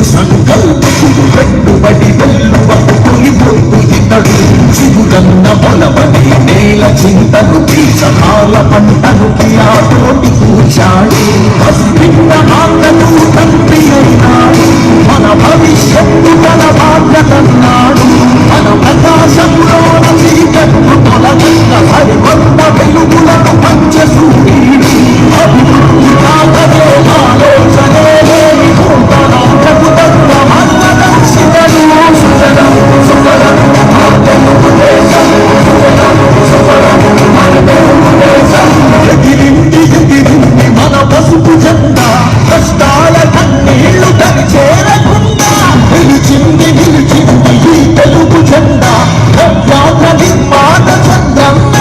సంకల్పకుడు పెట్టుబడి వెల్లువకుని పొద్దు ఇతడు చిగురన్న మొలవని నేల చింతను తీసకాల పంటను ఆ తోటి కూర్చాడు పసిపిల్ల ఆటను తండ్రి అయినాడు మన భవిష్యత్తు మన బాధ్యతన్నాడు మన ప్రకాశంలోన చీకట్టు తొలగన్న హరివంత వెలుగులను పంచ సూర్యుడు అభివృద్ధి కాకరే ఆలోచనే లేని భూతరాజకు తత్వ మన్నదర్శితడు సుజనం సుజనం తెలుగుదేశం సుజనం సుజనం మన తెలుగుదేశం ఎగిరింది మన పసుపు జెండా కష్టాల కన్నీళ్లు తని చేరకుండా నిలిచింది ఈ తెలుగు జెండా వ్యాధ నిర్మాణ చంద్రన్న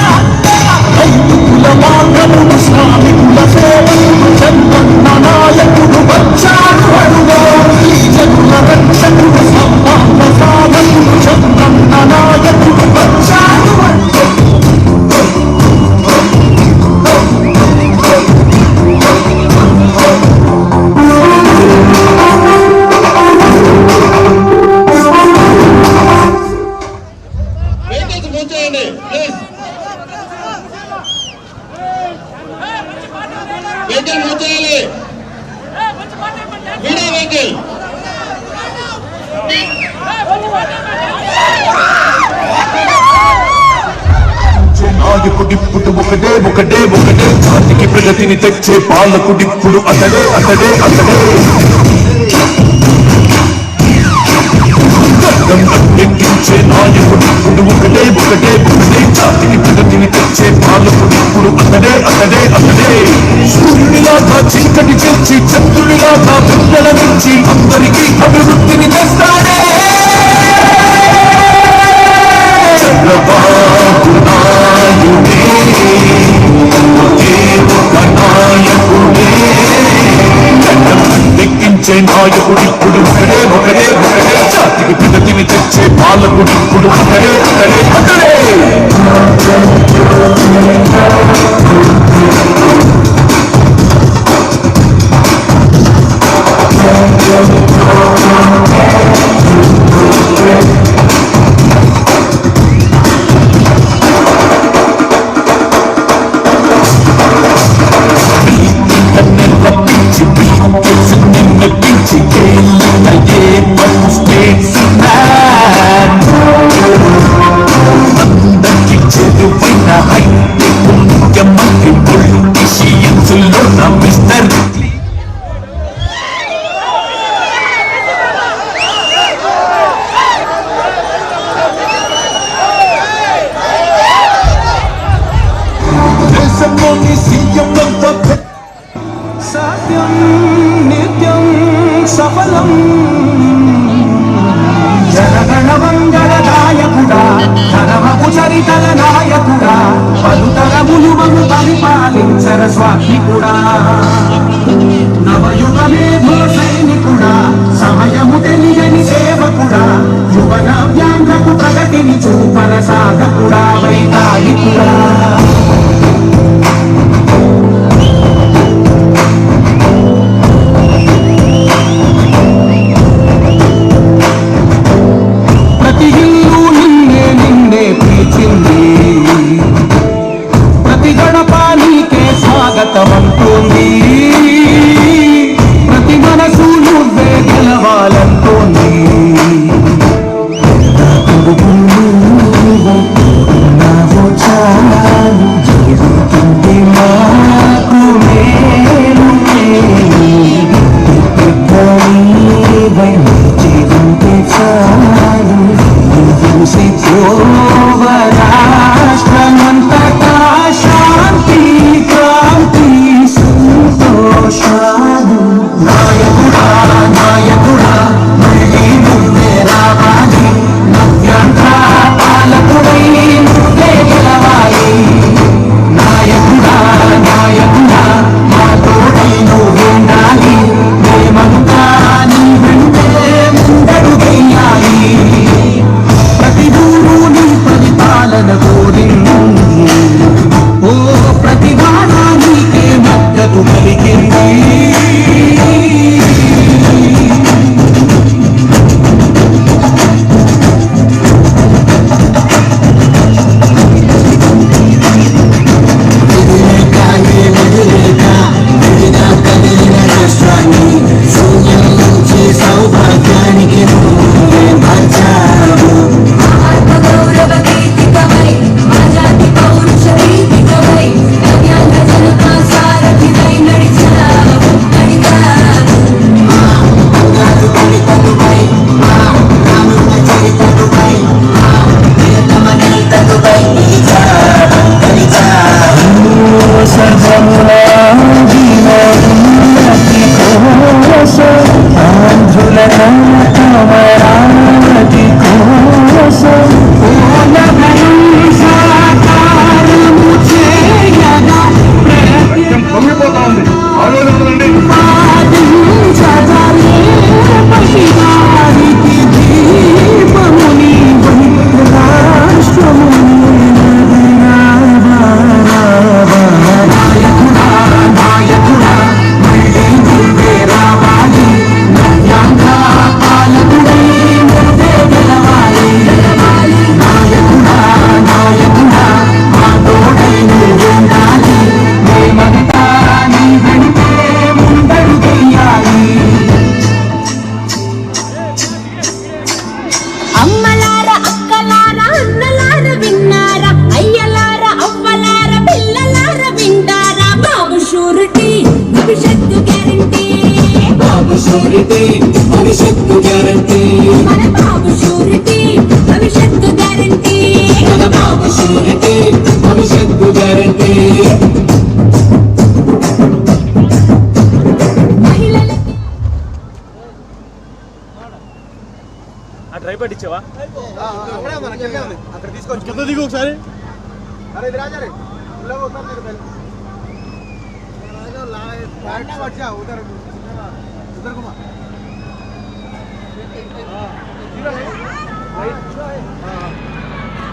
రైతుల మార్గములు శ్రామికుల సేవకులు చంద్రన్న నాయకుడు వచ్చాడు అడుగా ఈ జనుల రక్షకుడు సంపన్న సాధకుడు చంద్రన్న నాయకుడు వచ్చాడు నాయకుడిప్పుడు ఒకటే ఒకటే ఒకటే జాతికి ప్రగతిని తెచ్చే పాలకుడిప్పుడు అతడే అతడే అతడే ఎక్కించే నాయకుడిప్పుడు ఒకటే ఒకటే ఒకటే జాతికి ప్రగతిని తెచ్చే పాలకుడిప్పుడు అతడే అతడే అతడే సూర్యుడిలాగా చీకటి చేర్చి చంద్రుడిలాగా బిడ్డల నుంచి అందరికీ అభివృద్ధిని తెస్తాడే చంద్రబాబు నాయుడే ఒకే ఒక నాయకుడే ఎక్కించే నాయకుడిప్పుడు ఒకడే ఒకడే ఒకడే జాతికి ప్రగతిని తెచ్చే పాలకుడిప్పుడు అతడే అతడే అతడే సత్యం నిత్యం సఫలం జనగణ మంగళ నాయకుడా ధనమపు చరితల నాయకుడా పలుతరములు మము పరిపాలించర స్వామికుడా నవయుగ మేధో సైనికుడా సమయము తెలియని సేవకుడా యువన వ్యాంగకు ప్రగతిని చూపర సాధకుడా వైతాళికుడా ప్రతి గడప నీకే స్వాగతమంటోంది ప్రతి మనసు నువ్వే గెలవాలంటోంది జరుగుతుంది మాకు మేలు జీవితే చాలు చూసి రాష్ట్రమంతటా శాంతి క్రాంతి సంతోషాలు నాయకుడా నాయకుడా మళ్ళీ అమరావతి కోసం ఓలగను సాకారము చేయగా పొంగిపోతా ఉంది ఆలోచించండి పాటించగలే పసివారికి దీపముని రాష్ట్రముని నాయకుడా నాయకుడా మళ్ళీ నువ్వే రావాలి నవ్యాంధ్ర పాలకుడై నువ్వే గెలవాలి నాయకుడా నాయకుడా మా తోడై నువ్వుండాలి మేమంతా నీ వెంటే ముందడుగెయ్యాలి అమ్మలార అక్కలార అన్నలార విన్నారా అయ్యలార అవ్వలార పిల్లలార వింటారా బాబు షూరిటీ భవిష్యత్తు గ్యారంటీ బాబు షూరిటీ భవిష్యత్తు గ్యారంటీ మన బాబు షూరిటీ భవిష్యత్తు గ్యారంటీ మన బాబు షూరిటీ భవిష్యత్తు గ్యారంటీ మహిళలకి ఆ డ్రై పట్ ఇచ్చావా కింద దిగు ఒకసారి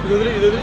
ఇది వదిలి, ఇది వదిలి.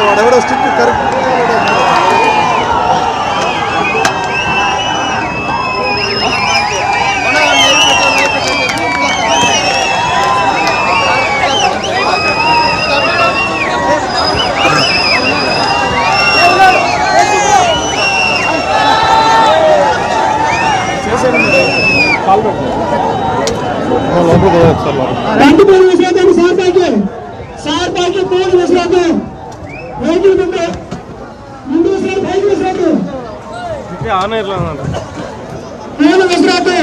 వాడెవడో స్టిక్ కరెక్ట్ రెండు పేరు విశ్రాంతి సార్ ప్యాకెట్ మూడు విశ్రాంతి వెహికల్ ముందు విశ్రాంతి బైక్ విశ్రాంతి ఆన్ ఎయిర్లో మూడు విశ్రాంతి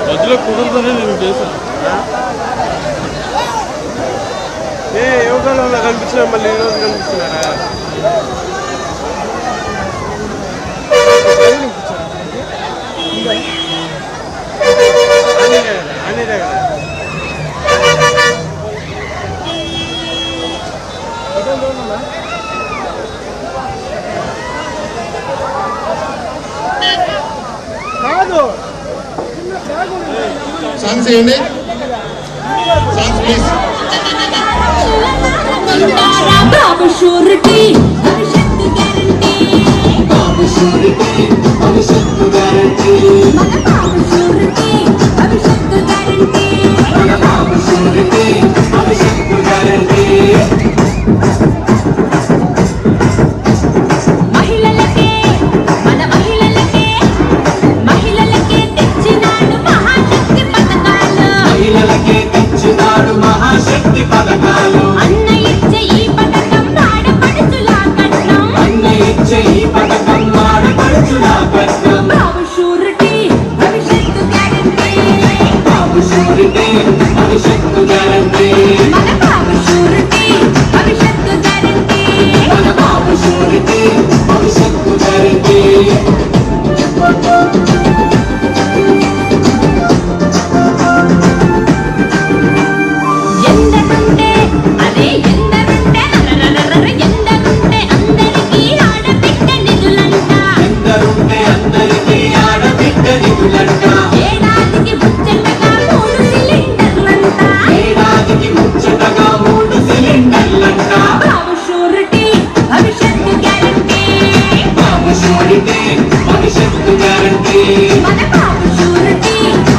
మధ్యలో కుదరదనే నేను చేశాను. ఏ యోగాలో కనిపించిన మళ్ళీ ఈ రోజు కనిపిస్తున్నారా? అనేదే కదా కాదు సాంగ్స్ చేయండి సాంగ్స్ ప్లీజ్ వింటారా బాబు షూరిటీ భవిష్యత్తు గ్యారంటీ బాబు షూరిటీ భవిష్యత్తు గ్యారంటీ మన బాబు షూరిటీ భవిష్యత్తు గ్యారంటీ మన బాబు షూరిటీ భవిష్యత్తు గ్యారంటీ మహిళలకే మన మహిళలకే తెచ్చినాడు మహాశక్తి పథకాలు మహిళలకే తెచ్చినాడు మహాశక్తి పథకాలు అన్న ఇచ్చే ఈ పథకం ఆడపడుచులా కట్నం అన్న ఇచ్చే ఈ పథకం ఆడపడుచులా కట్నం బాబు షూరిటీ షూరిటీ భవిష్యత్తు గ్యారంటీ మన బాబు షూరిటీ భవిష్యత్తు గ్యారంటీ మన బాబు షూరిటీ భవిష్యత్తు గ్యారంటీ ఎందరుంటే అదే ఎందరుంటే అరరరరర ఎందరుంటే అందరికీ ఆడబిడ్డ నిధులంట ఎందరుంటే అందరికీ ఆడబిడ్డ నిధులంట ఏడాదికి ముచ్చటగా 3 సిలిండర్లంట ఏడాదికి ముచ్చటగా 3 సిలిండర్లంట బాబు షూరిటీ భవిష్యత్తు గ్యారంటీ బాబు షూరిటీ భవిష్యత్తు గ్యారంటీ మన బాబు షూరిటీ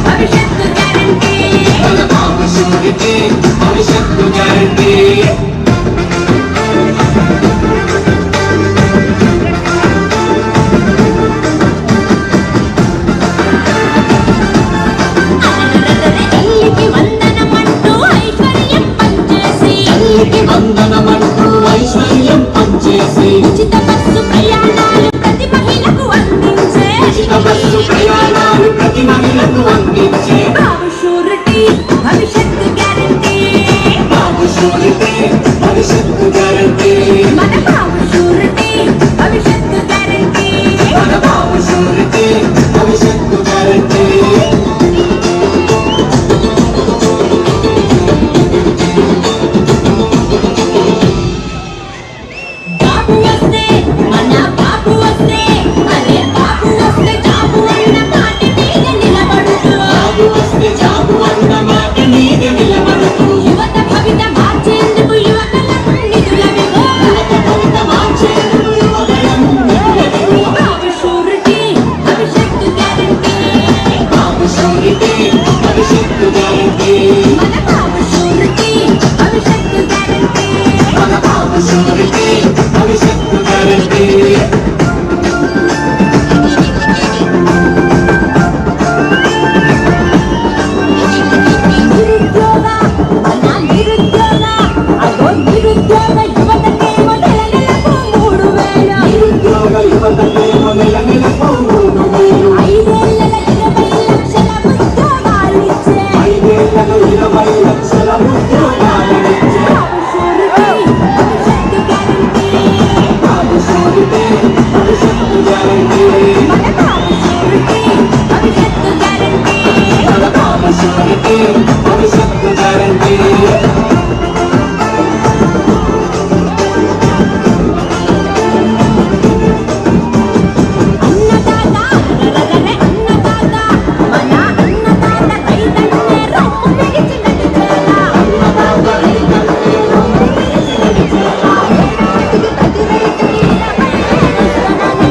భవిష్యత్తు గ్యారంటీ మన బాబు షూరిటీ భవిష్యత్తు గ్యారంటీ తల్లికి వందనమంటూ ఐశ్వర్యం పంచేసి వందనమంటూ ఐశ్వర్యం పంచేసి ఉచిత బస్సు ప్రయాణాలు ప్రతి మహిళకు అందించే ఉచిత బస్సు ప్రయాణాలు ప్రతి మహిళకు అందించే బాబు షూరిటీ భవిష్యత్తు గ్యారంటీ బాబు షూరిటీ భవిష్యత్తు గ్యారంటీ మన బాబు షూరిటీ భవిష్యత్తు గ్యారంటీ మన బాబు షూరిటీ భవిష్యత్తు గ్యారంటీ బాబు వస్తే మన బాబు వస్తే అరే బాబు వస్తే జాబు అన్న మాట మీద నిలబడుతూ బాబు వస్తే జాబు అన్న మాట మీద నిలబడుతూ యువత భవిత మార్చేందుకు యువకులకు నిధులవిగో యువత భవిత మార్చేందుకు యువకులను నిధులవిగో. బాబు షూరిటీ భవిష్యత్తు గ్యారంటీ బాబు షూరిటీ భవిష్యత్తు గ్యారంటీ మన బాబు షూరిటీ భవిష్యత్తు గ్యారంటీ మన బాబు షూరిటీ భవిష్యత్తు గ్యారంటీ నిరుద్యోగ మన నిరుద్యోగ అగో నిరుద్యోగ యువతకేమో నెల నెలకు 3000 నిరుద్యోగ యువతకేమో నెల నెలకు 3000 ఐదేళ్లలో 20 లక్షల ఉద్యోగాలిచ్చే 5 ఏళ్లలో 20 లక్షల ఉద్యోగాలనిచ్చే బాబు షూరిటీ భవిష్యత్తు గ్యారంటీ బాబు షూరిటీ భవిష్యత్తు గ్యారంటీ మన బాబు షూరిటీ భవిష్యత్తు గ్యారంటీ మన బాబు షూరిటీ భవిష్యత్తు గ్యారంటీ అన్నదాత రరరరే అన్నదాత మన అన్నదాత రైతన్నే రొమ్ము పెరిచి నడిచేలా అన్నదాత రైతన్నే రొమ్ము పెరిచి నడిచేలా ఏడాదికి ప్రతి రైతుకి 20,000 బాబు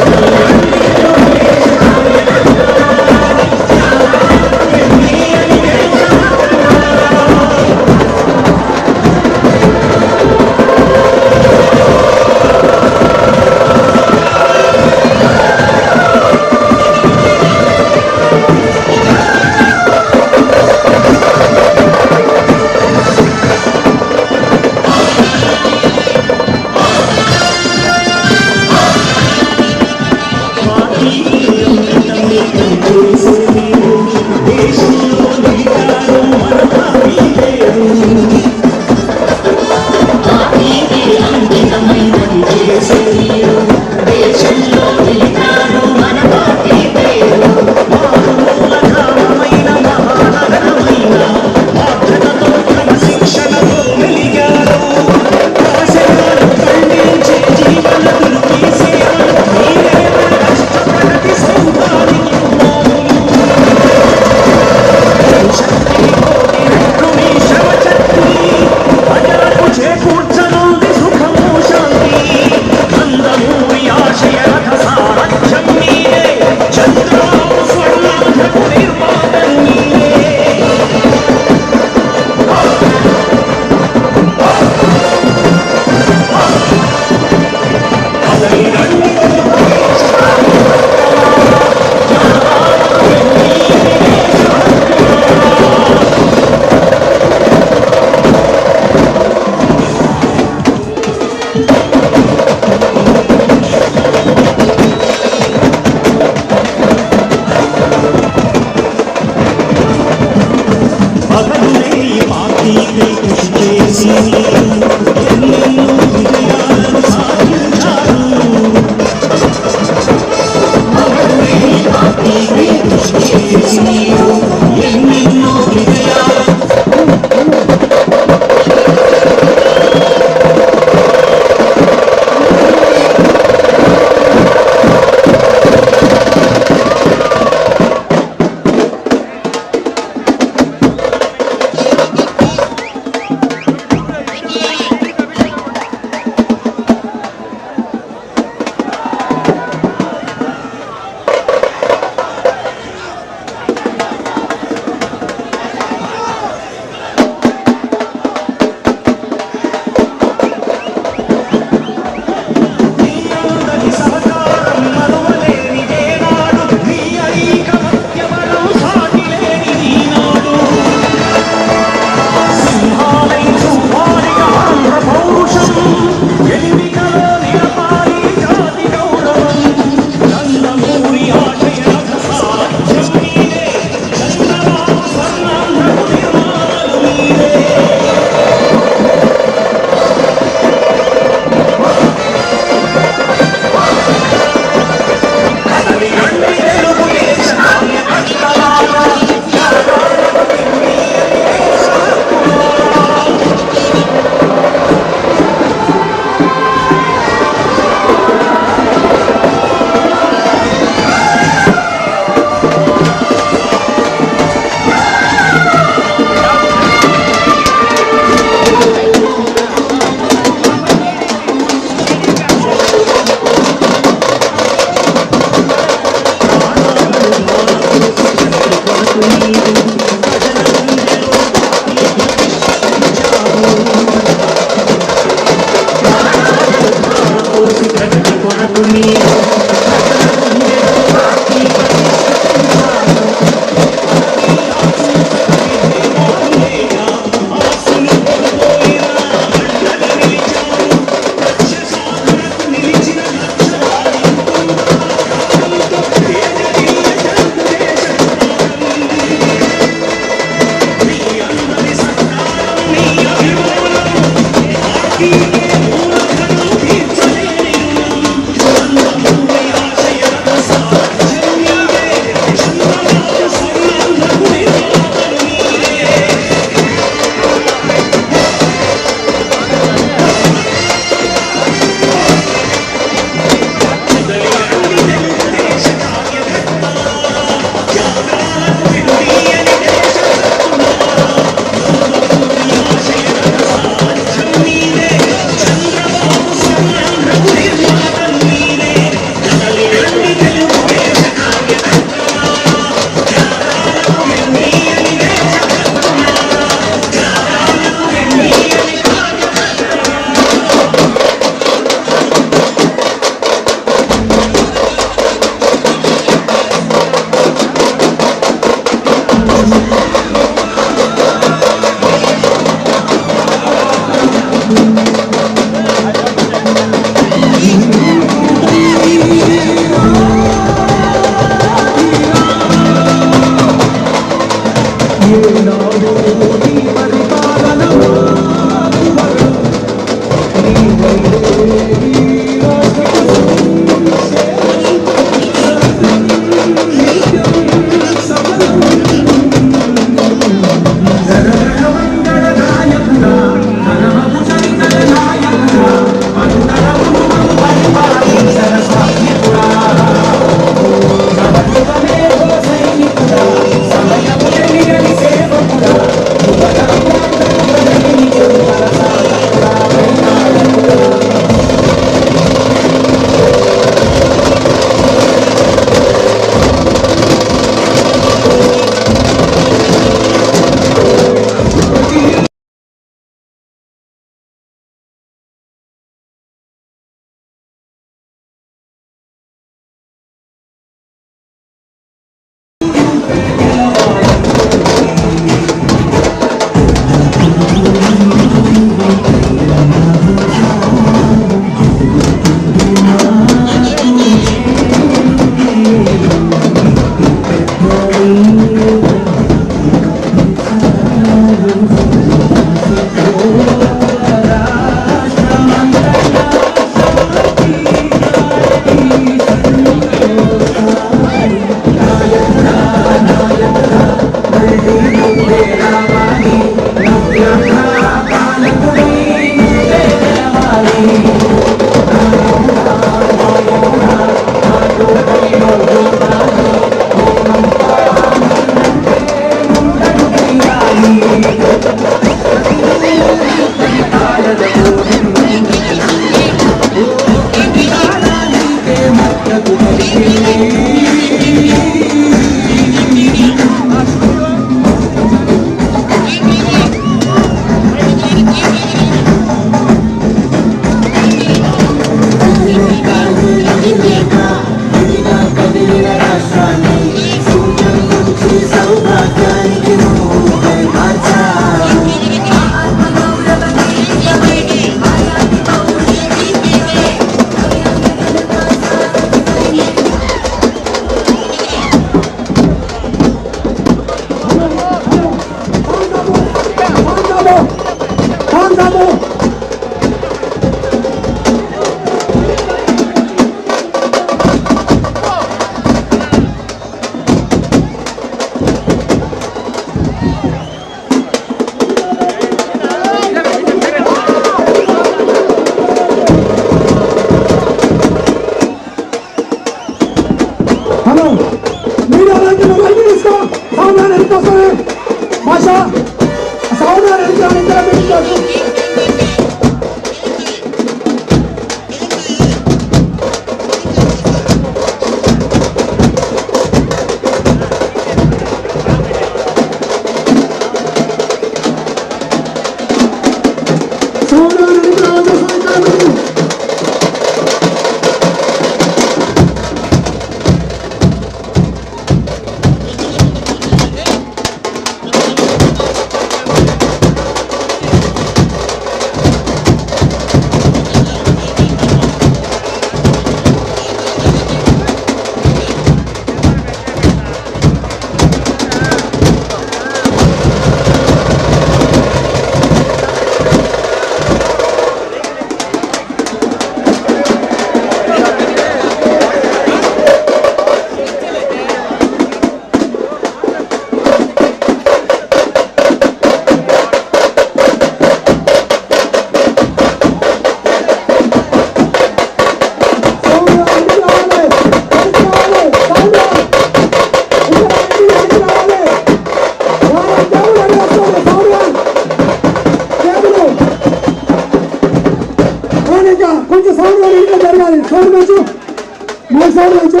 సౌండ్ వచ్చు,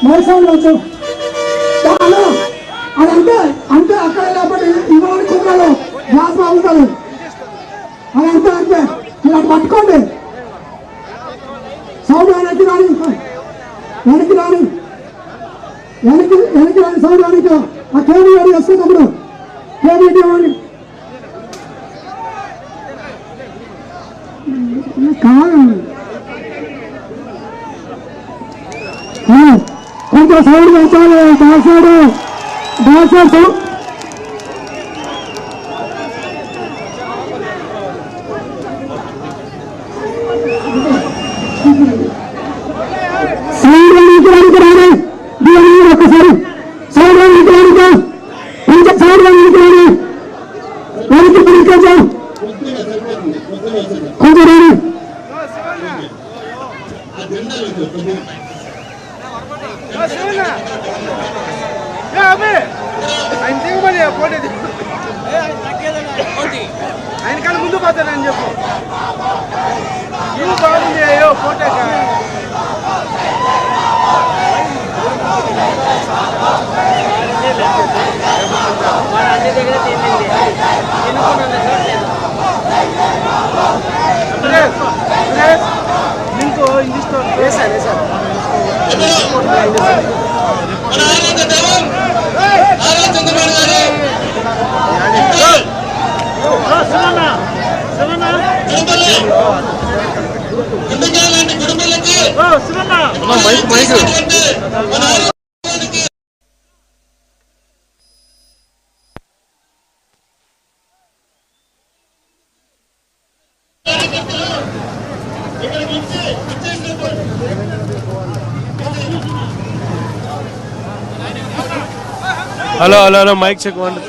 మైక్ సౌండ్ వచ్చు. అదంటే అంతే అక్కడ లేకపోతే ఇవాళ కుక్కలు గ్యాస్ బాగుంటుంది. అదంతే అంతే ఇలా పట్టుకోండి. సౌండ్ వెనక్కి రాని, వెనక్కి రాని, వెనక్కి రాని సౌండ్ వెనక్కి. ఆ కేవీ గారు వస్తే తమ్ముడు కేవీ ఇవ్వండి. కాదండి కొంచెం సౌండ్ పెంచాలి. దాసాడు దాసాడు సౌండ్ వెనకడానికి రాని. దీని ఒక్కసారి సౌండ్ వెనకడానికి కొంచెం సౌండ్ వెనకరాని, వెనక్కి పిలిచాం కొంచెం రాని. ఆయన కానీ ముందు పోతానని చెప్పు. నువ్వు బాగుంది అయ్యో ఫోటో ఇంకో English hello hello hello mike check వండి.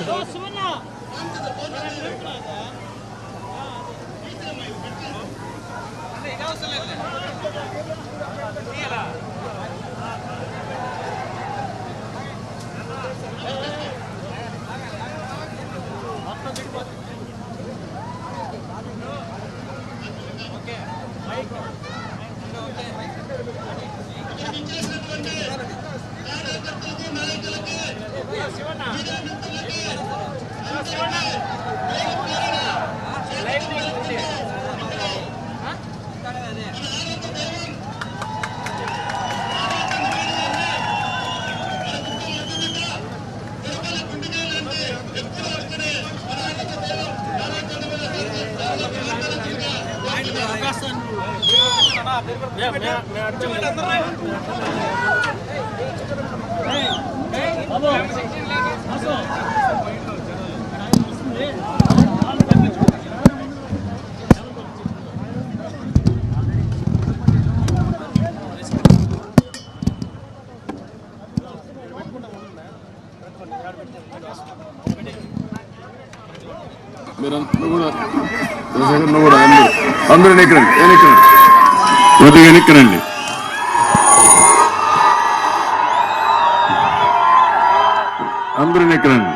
అందరూ కొద్దిగా వెనక్కిరండి. అందరూ వెనక్కిరండి.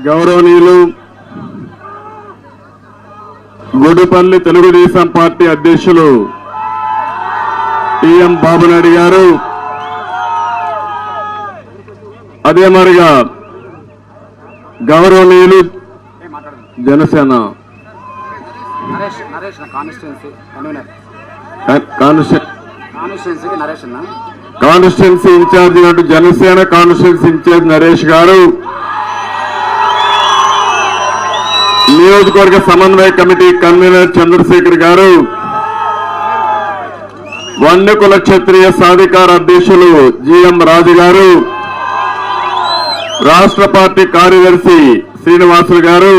గౌరవనీయులు గుడిపల్లి తెలుగుదేశం పార్టీ అధ్యక్షులు టిఎం బాబునాయుడు గారు, అదే మరిగా గౌరవనీయులు Janasena constituency incharge Janasena constituency incharge Naresh గారు, నియోజకవర్గ సమన్వయ కమిటీ కన్వీనర్ చంద్రశేఖర్ గారు, వన్యకుల క్షత్రియ సాధికార అధ్యక్షులు జిఎం రాజు గారు, రాష్ట్ర పార్టీ కార్యదర్శి శ్రీనివాసులు గారు,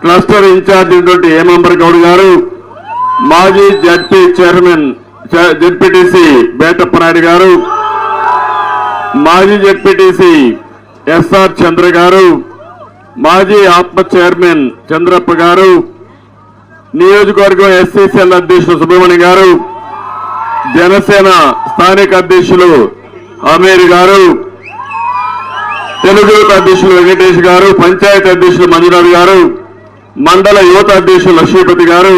క్లస్టర్ ఇన్ఛార్జ్ హేమంబర్ గౌడ్ గారు, మాజీ జడ్పీ చైర్మన్ జడ్పీటీసీ బేటప్పనాయుడు గారు, మాజీ జడ్పీటీసీ ఎస్ఆర్ చంద్ర గారు, మాజీ ఆత్మ చైర్మన్ చంద్రప్ప గారు, నియోజకవర్గం ఎస్సీసీఎల్ అధ్యక్షులు సుబ్రహ్మణ్యం గారు, జనసేన స్థానిక అధ్యక్షులు అమీర్ గారు, తెలుగు యువత అధ్యక్షులు వెంకటేష్ గారు, పంచాయతీ అధ్యక్షులు మంజునాథ్ గారు, మండల యువత అధ్యక్షులు లక్ష్మీపతి గారు,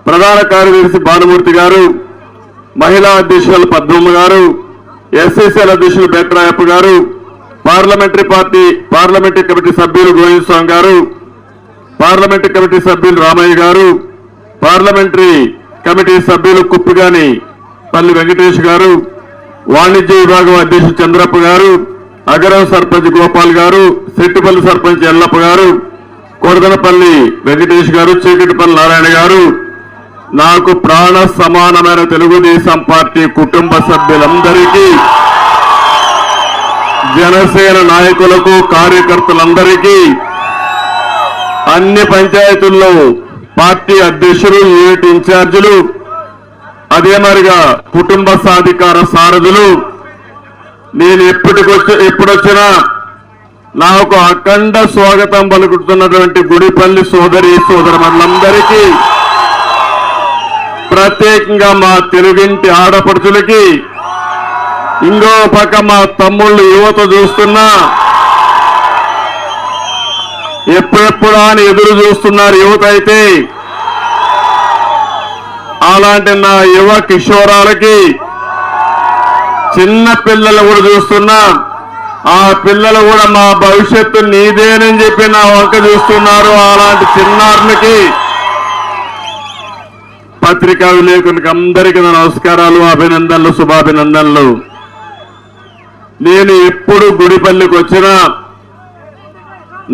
ప్రధాన కార్యదర్శి భానుమూర్తి గారు, మహిళా అధ్యక్షులు పద్మమ్మ గారు, ఎస్సీసీఎల్ అధ్యక్షులు బెట్రాయప్ప గారు, పార్లమెంటరీ కమిటీ సభ్యులు గోవింద్ స్వామి గారు, పార్లమెంటరీ కమిటీ సభ్యులు రామయ్య గారు, పార్లమెంటరీ కమిటీ సభ్యులు కుప్పిగాని పల్లి వెంకటేష్ గారు, వాణిజ్య విభాగం అధ్యక్షులు చంద్రప్ప గారు, అగరం సర్పంచ్ గోపాల్ గారు, సెట్టిపల్లి సర్పంచ్ ఎల్లప్ప గారు, కొడదనపల్లి వెంకటేష్ గారు, చీకటిపల్లి నారాయణ గారు, నాకు ప్రాణ సమానమైన తెలుగుదేశం పార్టీ కుటుంబ సభ్యులందరికీ, జనసేన నాయకులకు, కార్యకర్తలందరికీ, అన్ని పంచాయతీల్లో పార్టీ అధ్యక్షులు, యూనిట్ ఇన్ఛార్జీలు, అదే మరిగా కుటుంబ సాధికార సారథులు, నేను ఎప్పుడొచ్చినా నాకు అఖండ స్వాగతం పలుకుతున్నటువంటి గుడిపల్లి సోదరులందరికీ, ప్రత్యేకంగా మా తెలుగింటి ఆడపడుచులకి, ఇంకో పక్క మా తమ్ముళ్ళు యువత చూస్తున్నా ఎప్పుడెప్పుడా అని ఎదురు చూస్తున్నారు యువత అయితే, అలాంటి నా యువ కిషోరాలకి, చిన్న పిల్లలు కూడా చూస్తున్నా, ఆ పిల్లలు కూడా మా భవిష్యత్తు నీదేనని చెప్పి నా వంక చూస్తున్నారు. అలాంటి చిన్నారులకి, పత్రికా విలేకరులకు అందరికీ నా నమస్కారాలు, అభినందనలు, శుభాభినందనలు. నేను ఎప్పుడు గుడిపల్లికి వచ్చినా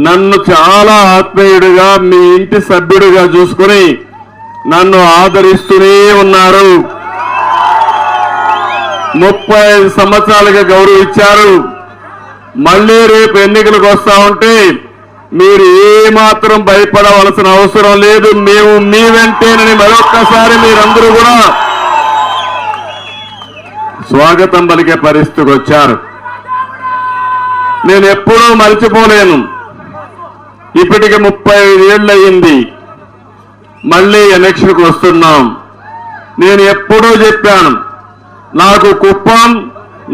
నన్ను చాలా ఆత్మీయుడిగా, మీ ఇంటి సభ్యుడిగా చూసుకుని నన్ను ఆదరిస్తూనే ఉన్నారు. 35 సంవత్సరాలుగా గౌరవించారు. మళ్లీ రేపు ఎన్నికలకు వస్తా ఉంటే మీరు ఏమాత్రం భయపడవలసిన అవసరం లేదు. మేము మీ వెంటేనని మరొక్కసారి మీరందరూ కూడా స్వాగతం పలికే పరిస్థితికి వచ్చారు. నేను ఎప్పుడూ మర్చిపోలేను. ఇప్పటికి 35 ఏళ్ళు అయ్యింది. మళ్లీ ఎలక్షన్కి వస్తున్నాం. నేను ఎప్పుడూ చెప్పాను, నాకు కుప్పం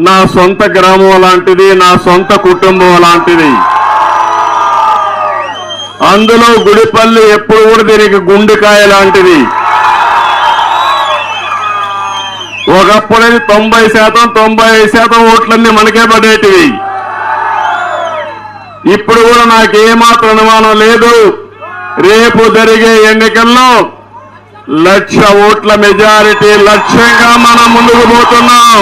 నా సొంత గ్రామం లాంటిది, నా సొంత కుటుంబం లాంటిది. అందులో గుడిపల్లి ఎప్పుడు కూడా దీనికి గుండెకాయ లాంటిది. ఒకప్పుడైతే 90%, 95% ఓట్లన్నీ మనకే పడేటివి. ఇప్పుడు కూడా నాకేమాత్రం అనుమానం లేదు, రేపు జరిగే ఎన్నికల్లో 1,00,000 ఓట్ల మెజారిటీ లక్ష్యంగా మనం ముందుకు పోతున్నాం.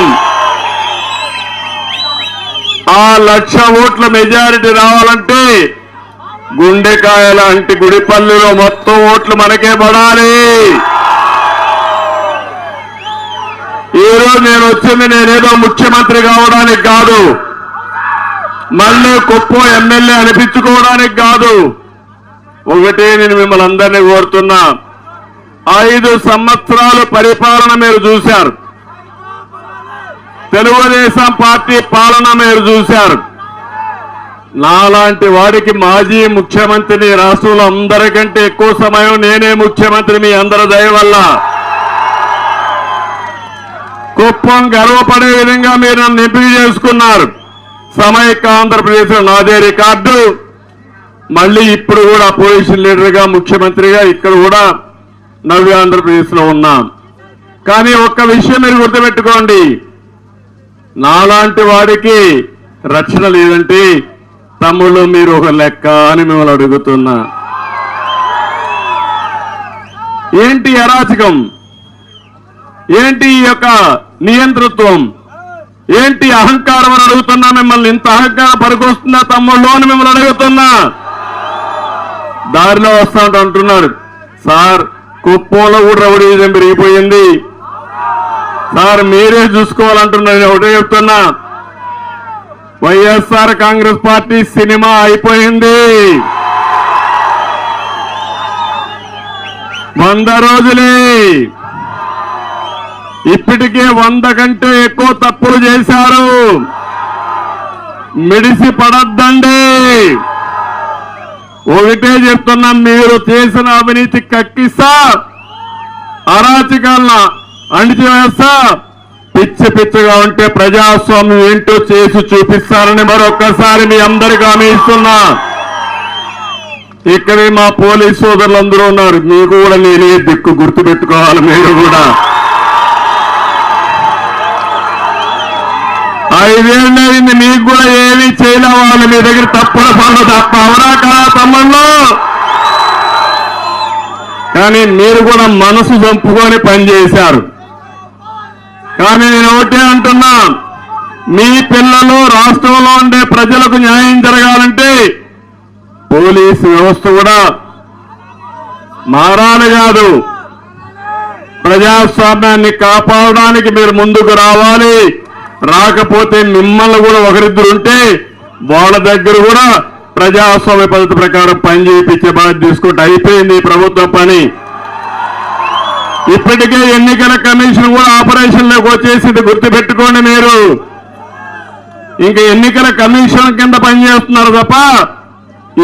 ఆ 1,00,000 ఓట్ల మెజారిటీ రావాలంటే గుండెకాయ లాంటి గుడిపల్లిలో మొత్తం ఓట్లు మనకే పడాలి. ఈరోజు నేను వచ్చింది నేనేదో ముఖ్యమంత్రి కావడానికి కాదు, మళ్ళీ కుప్పం ఎమ్మెల్యే అనిపించుకోవడానికి కాదు. ఒకటే నేను మిమ్మల్ని అందరినీ కోరుతున్నా, 5 సంవత్సరాలు పరిపాలన మీరు చూశారు, తెలుగుదేశం పార్టీ పాలన మీరు చూశారు. నాలాంటి వాడికి మాజీ ముఖ్యమంత్రిని రాష్ట్రంలో అందరికంటే ఎక్కువ సమయం నేనే ముఖ్యమంత్రి మీ అందరి దయ వల్ల. కుప్పం గర్వపడే విధంగా మీరు నన్ను ఎంపిక చేసుకున్నారు. సమైక్య ఆంధ్రప్రదేశ్ లో నాదే రికార్డు. మళ్ళీ ఇప్పుడు కూడా అపోజిషన్ లీడర్గా, ముఖ్యమంత్రిగా ఇక్కడ కూడా నవ్య ఆంధ్రప్రదేశ్ లో ఉన్నాం. కానీ ఒక్క విషయం మీరు గుర్తుపెట్టుకోండి, నాలాంటి వాడికి రక్షణ లేదంటే తమ్ముళ్ళు మీరు ఒక లెక్క అని మిమ్మల్ని అడుగుతున్నా. ఏంటి అరాచకం, ఏంటి ఈ యొక్క నియంతృత్వం, ఏంటి అహంకారం అని అడుగుతున్నా. మిమ్మల్ని ఇంత అహంకారం పనికొస్తుందా తమ్ముళ్ళు అని మిమ్మల్ని అడుగుతున్నా. దారిలో వస్తా అంటున్నారు, సార్ కుప్పంలో కూడా రౌడీజం పెరిగిపోయింది సార్, మీరే చూసుకోవాలంటున్నారు. నేను ఒకటే చెప్తున్నా, వైఎస్ఆర్ కాంగ్రెస్ పార్టీ సినిమా అయిపోయింది. 100 రోజులే. ఇప్పటికే 100 కంటే ఎక్కువ తప్పులు చేశారు. మిడిసి పడద్దండి. ఒకటే చెప్తున్నాం, మీరు చేసిన అవినీతి కక్కిస్తా, అరాచకాలను అణిచివేస్తా, పిచ్చి పిచ్చిగా ఉంటే ప్రజాస్వామ్యం ఏంటో చేసి చూపిస్తారని మరొక్కసారి మీ అందరికీ హామీ ఇస్తున్నా. ఇక్కడే మా పోలీస్ సోదరులు అందరూ ఉన్నారు, మీకు కూడా నేనే దిక్కు గుర్తుపెట్టుకోవాలి. మీరు కూడా 5 ఏళ్ళు అయింది, మీకు కూడా ఏమీ చేయలే. వాళ్ళు మీ దగ్గర తప్పుల పనులు తప్ప అవరా కదా తమ్ముళ్ళు? కానీ మీరు కూడా మనసు చంపుకొని పనిచేశారు. కానీ నేను ఒకటే అంటున్నా, మీ పిల్లలు రాష్ట్రంలో ఉండే ప్రజలకు న్యాయం జరగాలంటే పోలీసు వ్యవస్థ కూడా మారాలి కాదు, ప్రజాస్వామ్యాన్ని కాపాడడానికి మీరు ముందుకు రావాలి. రాకపోతే మిమ్మల్ని కూడా ఒకరిద్దరు ఉంటే వాళ్ళ దగ్గర కూడా ప్రజాస్వామ్య పద్ధతి ప్రకారం పని చేయించే బాధ్యత తీసుకుంటే అయిపోయింది ఈ ప్రభుత్వం పని. ఇప్పటికే ఎన్నికల కమిషన్ కూడా ఆపరేషన్లోకి వచ్చేసింది, గుర్తుపెట్టుకోండి. మీరు ఇంకా ఎన్నికల కమిషన్ కింద పనిచేస్తున్నారు తప్ప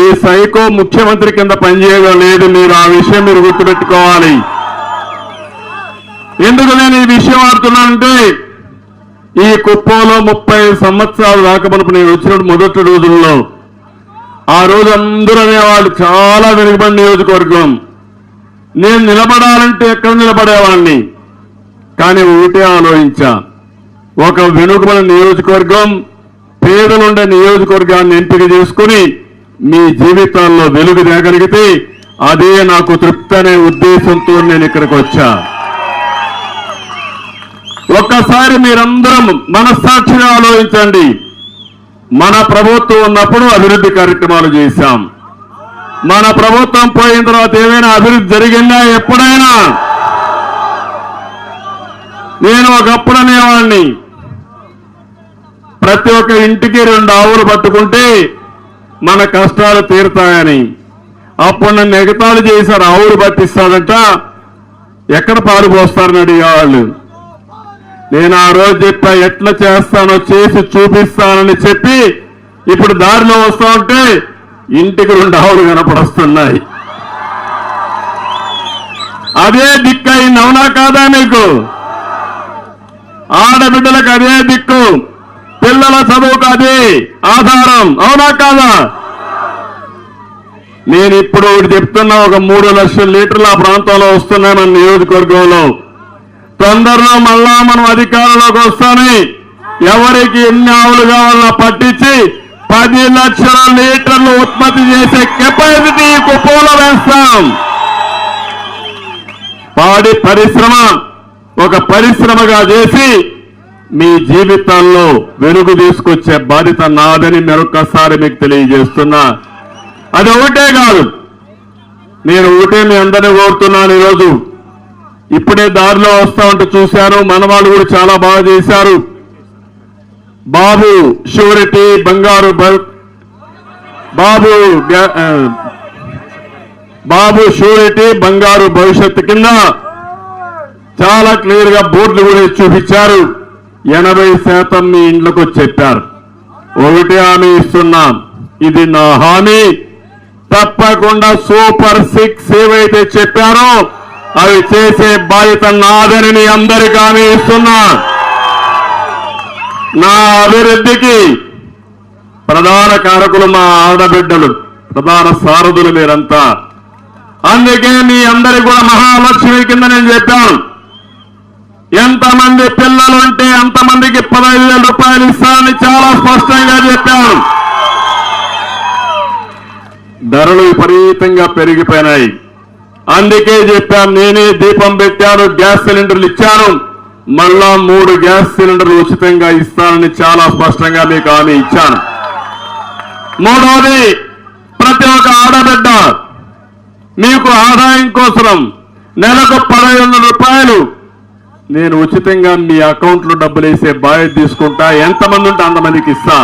ఈ సైకో ముఖ్యమంత్రి కింద పనిచేయడం లేదు. మీరు ఆ విషయం మీరు గుర్తుపెట్టుకోవాలి. ఎందుకు నేను ఈ విషయం ఆడుతున్నానంటే, ఈ కుప్పంలో 30 సంవత్సరాలు రాకమునుపు నేను వచ్చినప్పుడు మొదటి రోజుల్లో ఆ రోజు అందరూ అనేవాళ్ళు చాలా వెనుకబడిన నియోజకవర్గం. నేను నిలబడాలంటే ఎక్కడ నిలబడేవాడిని, కానీ ఒకటే ఆలోచించా, ఒక వెనుకబడిన నియోజకవర్గం, పేదలుండే నియోజకవర్గాన్ని ఎంపిక చేసుకుని మీ జీవితాల్లో వెలుగు తేగలిగితే అదే నాకు తృప్తి అనే ఉద్దేశంతో నేను ఇక్కడికి వచ్చా. ఒక్కసారి మీరందరం మనస్సాక్షిగా ఆలోచించండి. మన ప్రభుత్వం ఉన్నప్పుడు అభివృద్ధి కార్యక్రమాలు చేశాం. మన ప్రభుత్వం పోయిన తర్వాత ఏమైనా అభివృద్ధి జరిగిందా? ఎప్పుడైనా? నేను ఒకప్పుడు అనేవాడిని, ప్రతి ఒక్క ఇంటికి 2 ఆవులు పట్టుకుంటే మన కష్టాలు తీరుతాయని. అప్పుడు నన్ను ఎగతాళి చేశారు, ఆవులు పట్టిస్తాడంట, ఎక్కడ పాలు పోస్తారని అడిగేవాళ్ళు. నేను ఆ రోజు చెప్పా, ఎట్లా చేస్తానో చేసి చూపిస్తానని చెప్పి ఇప్పుడు దారిలో వస్తా ఉంటే ఇంటికి 2 ఆవులు కనపడొస్తున్నాయి. అదే దిక్కు అయింది, అవునా కాదా? మీకు ఆడబిడ్డలకు అదే దిక్కు, పిల్లల చదువుకు అదే ఆధారం, అవునా కాదా? నేను ఇప్పుడు ఒకటి చెప్తున్నా, ఒక 3 లక్షల లీటర్లు ఆ ప్రాంతంలో వస్తున్నాయి మన నియోజకవర్గంలో. తొందరలో మళ్ళా మనం అధికారంలోకి వస్తామని ఎవరికి ఎన్ని ఆవులు కావాలన్నా పట్టించి 10 లక్షల లీటర్లు ఉత్పత్తి చేసే కెపాసిటీ కుప్పంలో వేస్తాం. పాడి పరిశ్రమ ఒక పరిశ్రమగా చేసి మీ జీవితాల్లో వెలుగు తీసుకొచ్చే బాధ్యత నాదని మరొక్కసారి మీకు తెలియజేస్తున్నా. అది ఒకటే కాదు, నేను ఒకటే మీ అందరినీ కోరుతున్నాను. ఈరోజు ఇప్పుడే దారిలో వస్తా ఉంటే చూశాను, మనవాళ్ళు కూడా చాలా బాగా చేశారు. బాబు షూరిటీ బాబు షూరిటీ బంగారు భవిష్యత్తు కింద చాలా క్లియర్ గా బోర్డులు కూడా చూపించారు. 80% మీ ఇండ్లకు చెప్పారు. ఒకటి హామీ ఇస్తున్నాం, ఇది నా హామీ, తప్పకుండా సూపర్ 6 ఏవైతే చెప్పారో అవి చేసే బాధ్యత నాదని మీ అందరికీ హామీ ఇస్తున్నా. నా అభివృద్ధికి ప్రధాన కారకులు మా ఆడబిడ్డలు, ప్రధాన సారథులు మీరంతా. అందుకే మీ అందరికీ కూడా మహాలక్ష్మి కింద నేను చెప్పాను, ఎంతమంది పిల్లలు ఉంటే అంతమందికి 15,000 రూపాయలు ఇస్తానని చాలా స్పష్టంగా చెప్పాను. ధరలు విపరీతంగా పెరిగిపోయినాయి. అందుకే చెప్పాను, నేనే దీపం పెట్టాను, గ్యాస్ సిలిండర్లు ఇచ్చాను, మళ్ళా 3 గ్యాస్ సిలిండర్లు ఉచితంగా ఇస్తానని చాలా స్పష్టంగా మీకు హామీ ఇచ్చాను. మూడవది, ప్రతి ఒక్క ఆడబిడ్డ మీకు ఆదాయం కోసం నెలకు 15,000 రూపాయలు నేను ఉచితంగా మీ అకౌంట్లో డబ్బులు వేసే బాధ్యత తీసుకుంటా. ఎంతమంది ఉంటే అంతమందికి ఇస్తా.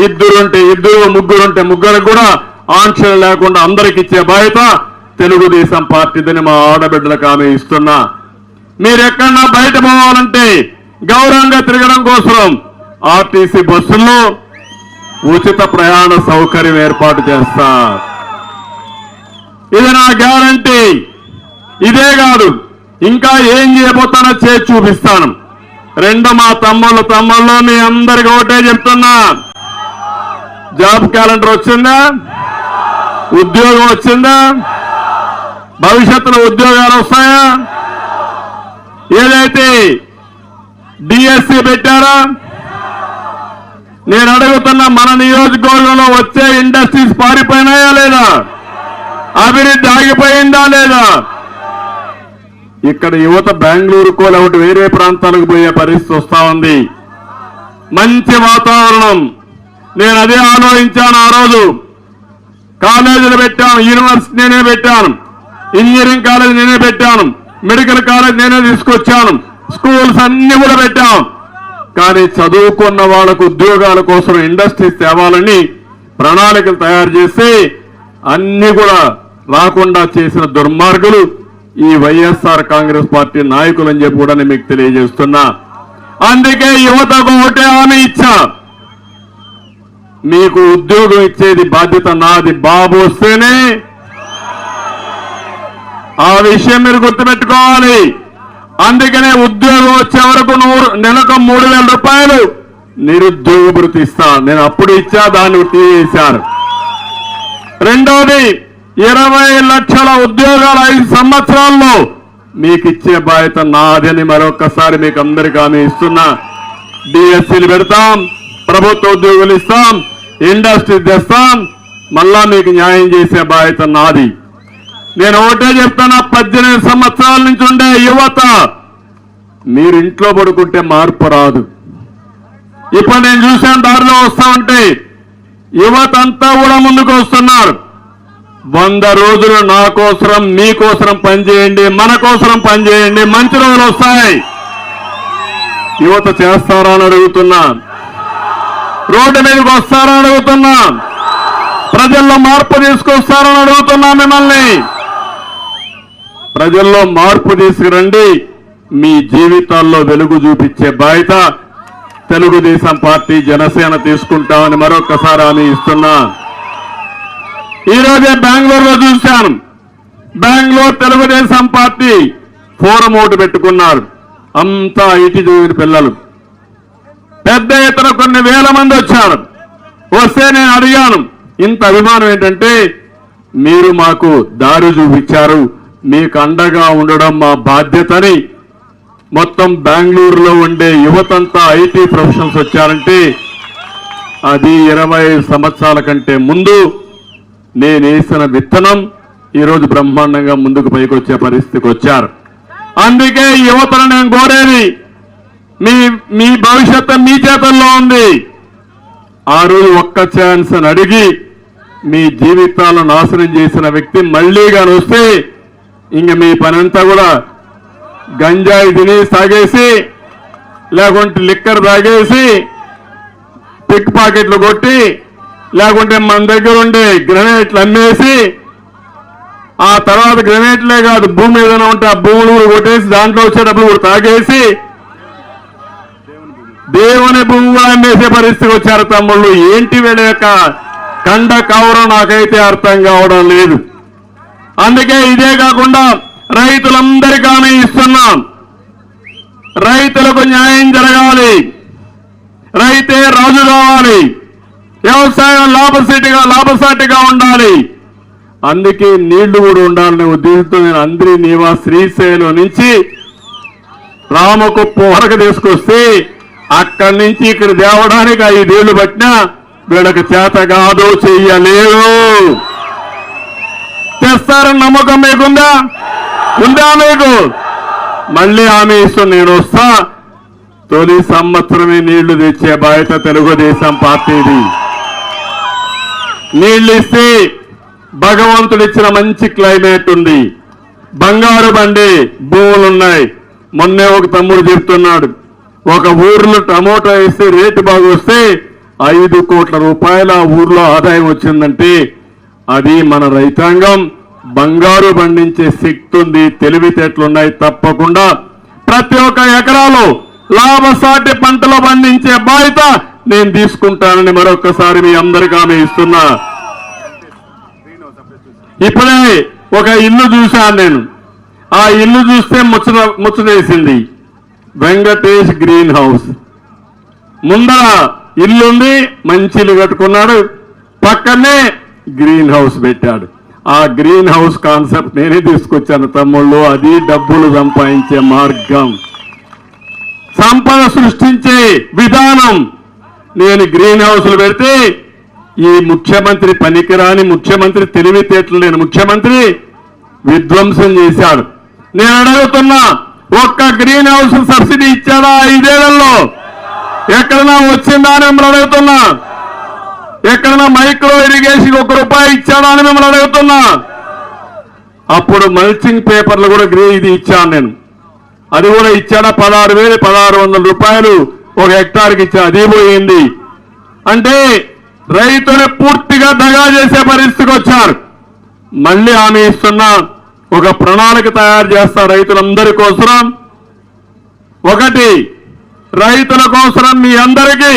2 ఉంటే 2, 3 ఉంటే 3 కూడా ఆంక్షలు లేకుండా అందరికి ఇచ్చే బాధ్యత తెలుగుదేశం పార్టీదని మా ఆడబిడ్డలకు హామీ ఇస్తున్నా. మీరెక్కడన్నా బయట పోవాలంటే గౌరవంగా తిరగడం కోసం ఆర్టీసీ బస్సుల్లో ఉచిత ప్రయాణ సౌకర్యం ఏర్పాటు చేస్తా. ఇది నా గ్యారంటీ. ఇదే కాదు, ఇంకా ఏం చేయబోతానో చేసి చూపిస్తాను. రెండు మా తమ్ముళ్ళు మీ అందరికి ఒకటే చెప్తున్నా, జాబ్ క్యాలెండర్ వచ్చిందా? ఉద్యోగం వచ్చిందా? భవిష్యత్తులో ఉద్యోగాలు వస్తాయా? ఏదైతే డిఎస్సి పెట్టారా? నేను అడుగుతున్న మన నియోజకవర్గంలో వచ్చే ఇండస్ట్రీస్ పారిపోయినాయా లేదా? అభివృద్ధి ఆగిపోయిందా లేదా? ఇక్కడ యువత బెంగళూరుకో లేకపోతే వేరే ప్రాంతాలకు పోయే పరిస్థితి వస్తా ఉంది. మంచి వాతావరణం. నేను అదే ఆలోచించాను. ఆ రోజు కాలేజీలు పెట్టాను, యూనివర్సిటీ నేనే పెట్టాను, ఇంజనీరింగ్ కాలేజ్ నేనే పెట్టాను, మెడికల్ కాలేజ్ నేనే తీసుకొచ్చాను, స్కూల్స్ అన్ని కూడా పెట్టాం. కానీ చదువుకున్న వాళ్ళకు ఉద్యోగాల కోసం ఇండస్ట్రీస్ తేవాలని ప్రణాళికలు తయారు చేసి అన్ని కూడా రాకుండా చేసిన దుర్మార్గులు ఈ వైఎస్ఆర్ కాంగ్రెస్ పార్టీ నాయకులు అని చెప్పి కూడా నేను మీకు తెలియజేస్తున్నా. అందుకే యువతకు ఒకటే హామీ ఇచ్చా, మీకు ఉద్యోగం ఇచ్చేది బాధ్యత నాది. బాబు వస్తేనే ఆ విషయం మీరు గుర్తుపెట్టుకోవాలి. అందుకనే ఉద్యోగం వచ్చే వరకు నెలకు 3,000 రూపాయలు నిరుద్యోగ భృతి ఇస్తా. నేను అప్పుడు ఇచ్చా, దాన్ని తీసేశారు. రెండోది 20 లక్షల ఉద్యోగాలు 5 సంవత్సరాల్లో మీకు ఇచ్చే బాధ్యత నాదని మరొకసారి మీకు అందరికీ హామీ ఇస్తున్నా. డిఎస్సీలు పెడతాం, ప్రభుత్వ ఉద్యోగులు ఇస్తాం, ఇండస్ట్రీ తెస్తాం, మళ్ళా మీకు న్యాయం చేసే బాధ్యత నాది. నేను ఒకటే చెప్తాను, 18 సంవత్సరాల నుంచి ఉండే యువత మీరు ఇంట్లో పడుకుంటే మార్పు రాదు. ఇప్పుడు నేను చూశాను, దారిలో వస్తా ఉంటే యువత అంతా కూడా ముందుకు వస్తున్నారు. 100 రోజులు నా కోసరం, మీకోసరం పనిచేయండి, మన కోసరం పనిచేయండి, మంచి రోజులు వస్తాయి. యువత చేస్తారా అని అడుగుతున్నా, రోడ్డు మీదకి వస్తారా అని అడుగుతున్నా, ప్రజల్లో మార్పు తీసుకొస్తారని అడుగుతున్నా మిమ్మల్ని. ప్రజల్లో మార్పు తీసుకురండి, మీ జీవితాల్లో వెలుగు చూపించే బాధ్యత తెలుగుదేశం పార్టీ, జనసేన తీసుకుంటామని మరొకసారి హామీ ఇస్తున్నా. ఈరోజే బెంగళూరులో చూశాను, బెంగళూరు తెలుగుదేశం పార్టీ ఫోరం ఒకటి పెట్టుకున్నారు. అంతా ఐటీ చదివిన పిల్లలు, పెద్ద ఎత్తున కొన్ని వేల మంది వచ్చారు. వస్తే నేను అడిగాను, ఇంత అభిమానం ఏంటంటే, మీరు మాకు దారి చూపించారు, మీకు అండగా ఉండడం మా బాధ్యతని మొత్తం బెంగళూరులో ఉండే యువతంతా ఐటీ ప్రొఫెషనల్స్ వచ్చారంటే అది 20 సంవత్సరాల కంటే ముందు నేను వేసిన విత్తనం ఈరోజు బ్రహ్మాండంగా ముందుకు పైకి వచ్చే పరిస్థితికి వచ్చారు. అందుకే యువతను నేను కోరేది, మీ భవిష్యత్తు మీ చేతుల్లో ఉంది. ఆ రోజు ఒక్క ఛాన్స్ అని అడిగి మీ జీవితాలను నాశనం చేసిన వ్యక్తి మళ్లీ గాని వస్తే ఇంక మీ పనంతా కూడా గంజాయి తిని తాగేసి, లేకుంటే లిక్కర్ తాగేసి, పిక్ పాకెట్లు కొట్టి, లేకుంటే మన దగ్గర ఉండే గ్రెనేట్లు అమ్మేసి, ఆ తర్వాత గ్రెనేట్లే కాదు భూమి ఏదైనా ఉంటే ఆ భూములు కొట్టేసి దాంట్లో వచ్చేటప్పుడు కూడా తాగేసి దేవుని భూమి అమ్మేసే పరిస్థితికి వచ్చారు తమ్ముళ్ళు. ఏంటి వీళ్ళ యొక్క కండ కవరం నాకైతే అర్థం కావడం లేదు. అందుకే ఇదే కాకుండా రైతులందరికీ హామీ ఇస్తున్నాం, రైతులకు న్యాయం జరగాలి, రైతే రాజు కావాలి, వ్యవసాయం లాభసాటిగా ఉండాలి. అందుకే నీళ్లు కూడా ఉండాలనే ఉద్దేశంతో నేను అందరి నివాస్ శ్రీశైలం నుంచి రామకుప్ప వరకు తీసుకొస్తే అక్కడి నుంచి ఇక్కడ తేవడానికి 5 ఏళ్లు పట్టినా వీళ్ళకి చేత కాదు, చెయ్యలేదు. తెస్తారని నమ్మకం మీకుందా? ఉందా మీకు? మళ్ళీ హామీ ఇస్తూ నేను వస్తా. తొలి సంవత్సరమే నీళ్లు తెచ్చే బాధ్యత తెలుగుదేశం పార్టీది. నీళ్లు ఇస్తే భగవంతుడిచ్చిన మంచి క్లైమేట్ ఉంది, బంగారు బండి భూములున్నాయి. మొన్నే ఒక తమ్ముడు చెప్తున్నాడు, ఒక ఊర్లో టమోటా వేస్తే రేటు బాగా వస్తే 5 కోట్ల రూపాయల ఊర్లో ఆదాయం వచ్చిందంటే అది మన రైతాంగం బంగారు పండించే శక్తి ఉంది, తెలివితేటలున్నాయి. తప్పకుండా ప్రతి ఒక్క ఎకరాలో లాభసాటి పంటలు పండించే బాధ్యత నేను తీసుకుంటానని మరొకసారి మీ అందరికీ హామీ ఇస్తున్నా. ఇప్పుడే ఒక ఇల్లు చూశాను నేను, ఆ ఇల్లు చూస్తే ముచ్చటేసింది. Venkatesh green house. ముందర ఇల్లుంది, మంచి ఇల్లు కట్టుకున్నాడు, పక్కనే గ్రీన్ హౌస్ పెట్టాడు. ఆ గ్రీన్ హౌస్ కాన్సెప్ట్ నేనే తీసుకొచ్చాను తమ్ముళ్ళు. అది డబ్బులు సంపాదించే మార్గం, సంపద సృష్టించే విధానం. నేను గ్రీన్ హౌస్లు పెడితే ఈ ముఖ్యమంత్రి పనికిరాని ముఖ్యమంత్రి, తెలివితేటలు లేని ముఖ్యమంత్రి విధ్వంసం చేశాడు. నేను అడుగుతున్నా, ఒక్క గ్రీన్ హౌస్ సబ్సిడీ ఇచ్చాడా 5 ఏళ్లలో? ఎక్కడన్నా వచ్చిందా అని మిమ్మల్ని అడుగుతున్నా. ఎక్కడన్నా మైక్రో ఇరిగేషన్ ₹1 ఇచ్చాడా అని మిమ్మల్ని అడుగుతున్నా. అప్పుడు మల్చింగ్ పేపర్లు కూడా ఇది ఇచ్చాను నేను, అది కూడా ఇచ్చాడా? 16,600 ఒక హెక్టార్కి ఇచ్చా, అది పోయింది. అంటే రైతుని పూర్తిగా దగా చేసే పరిస్థితికి వచ్చారు. మళ్ళీ హామీ ఇస్తున్నా, ఒక ప్రణాళిక తయారు చేస్తా రైతులందరి కోసం. ఒకటి, రైతుల కోసం మీ అందరికీ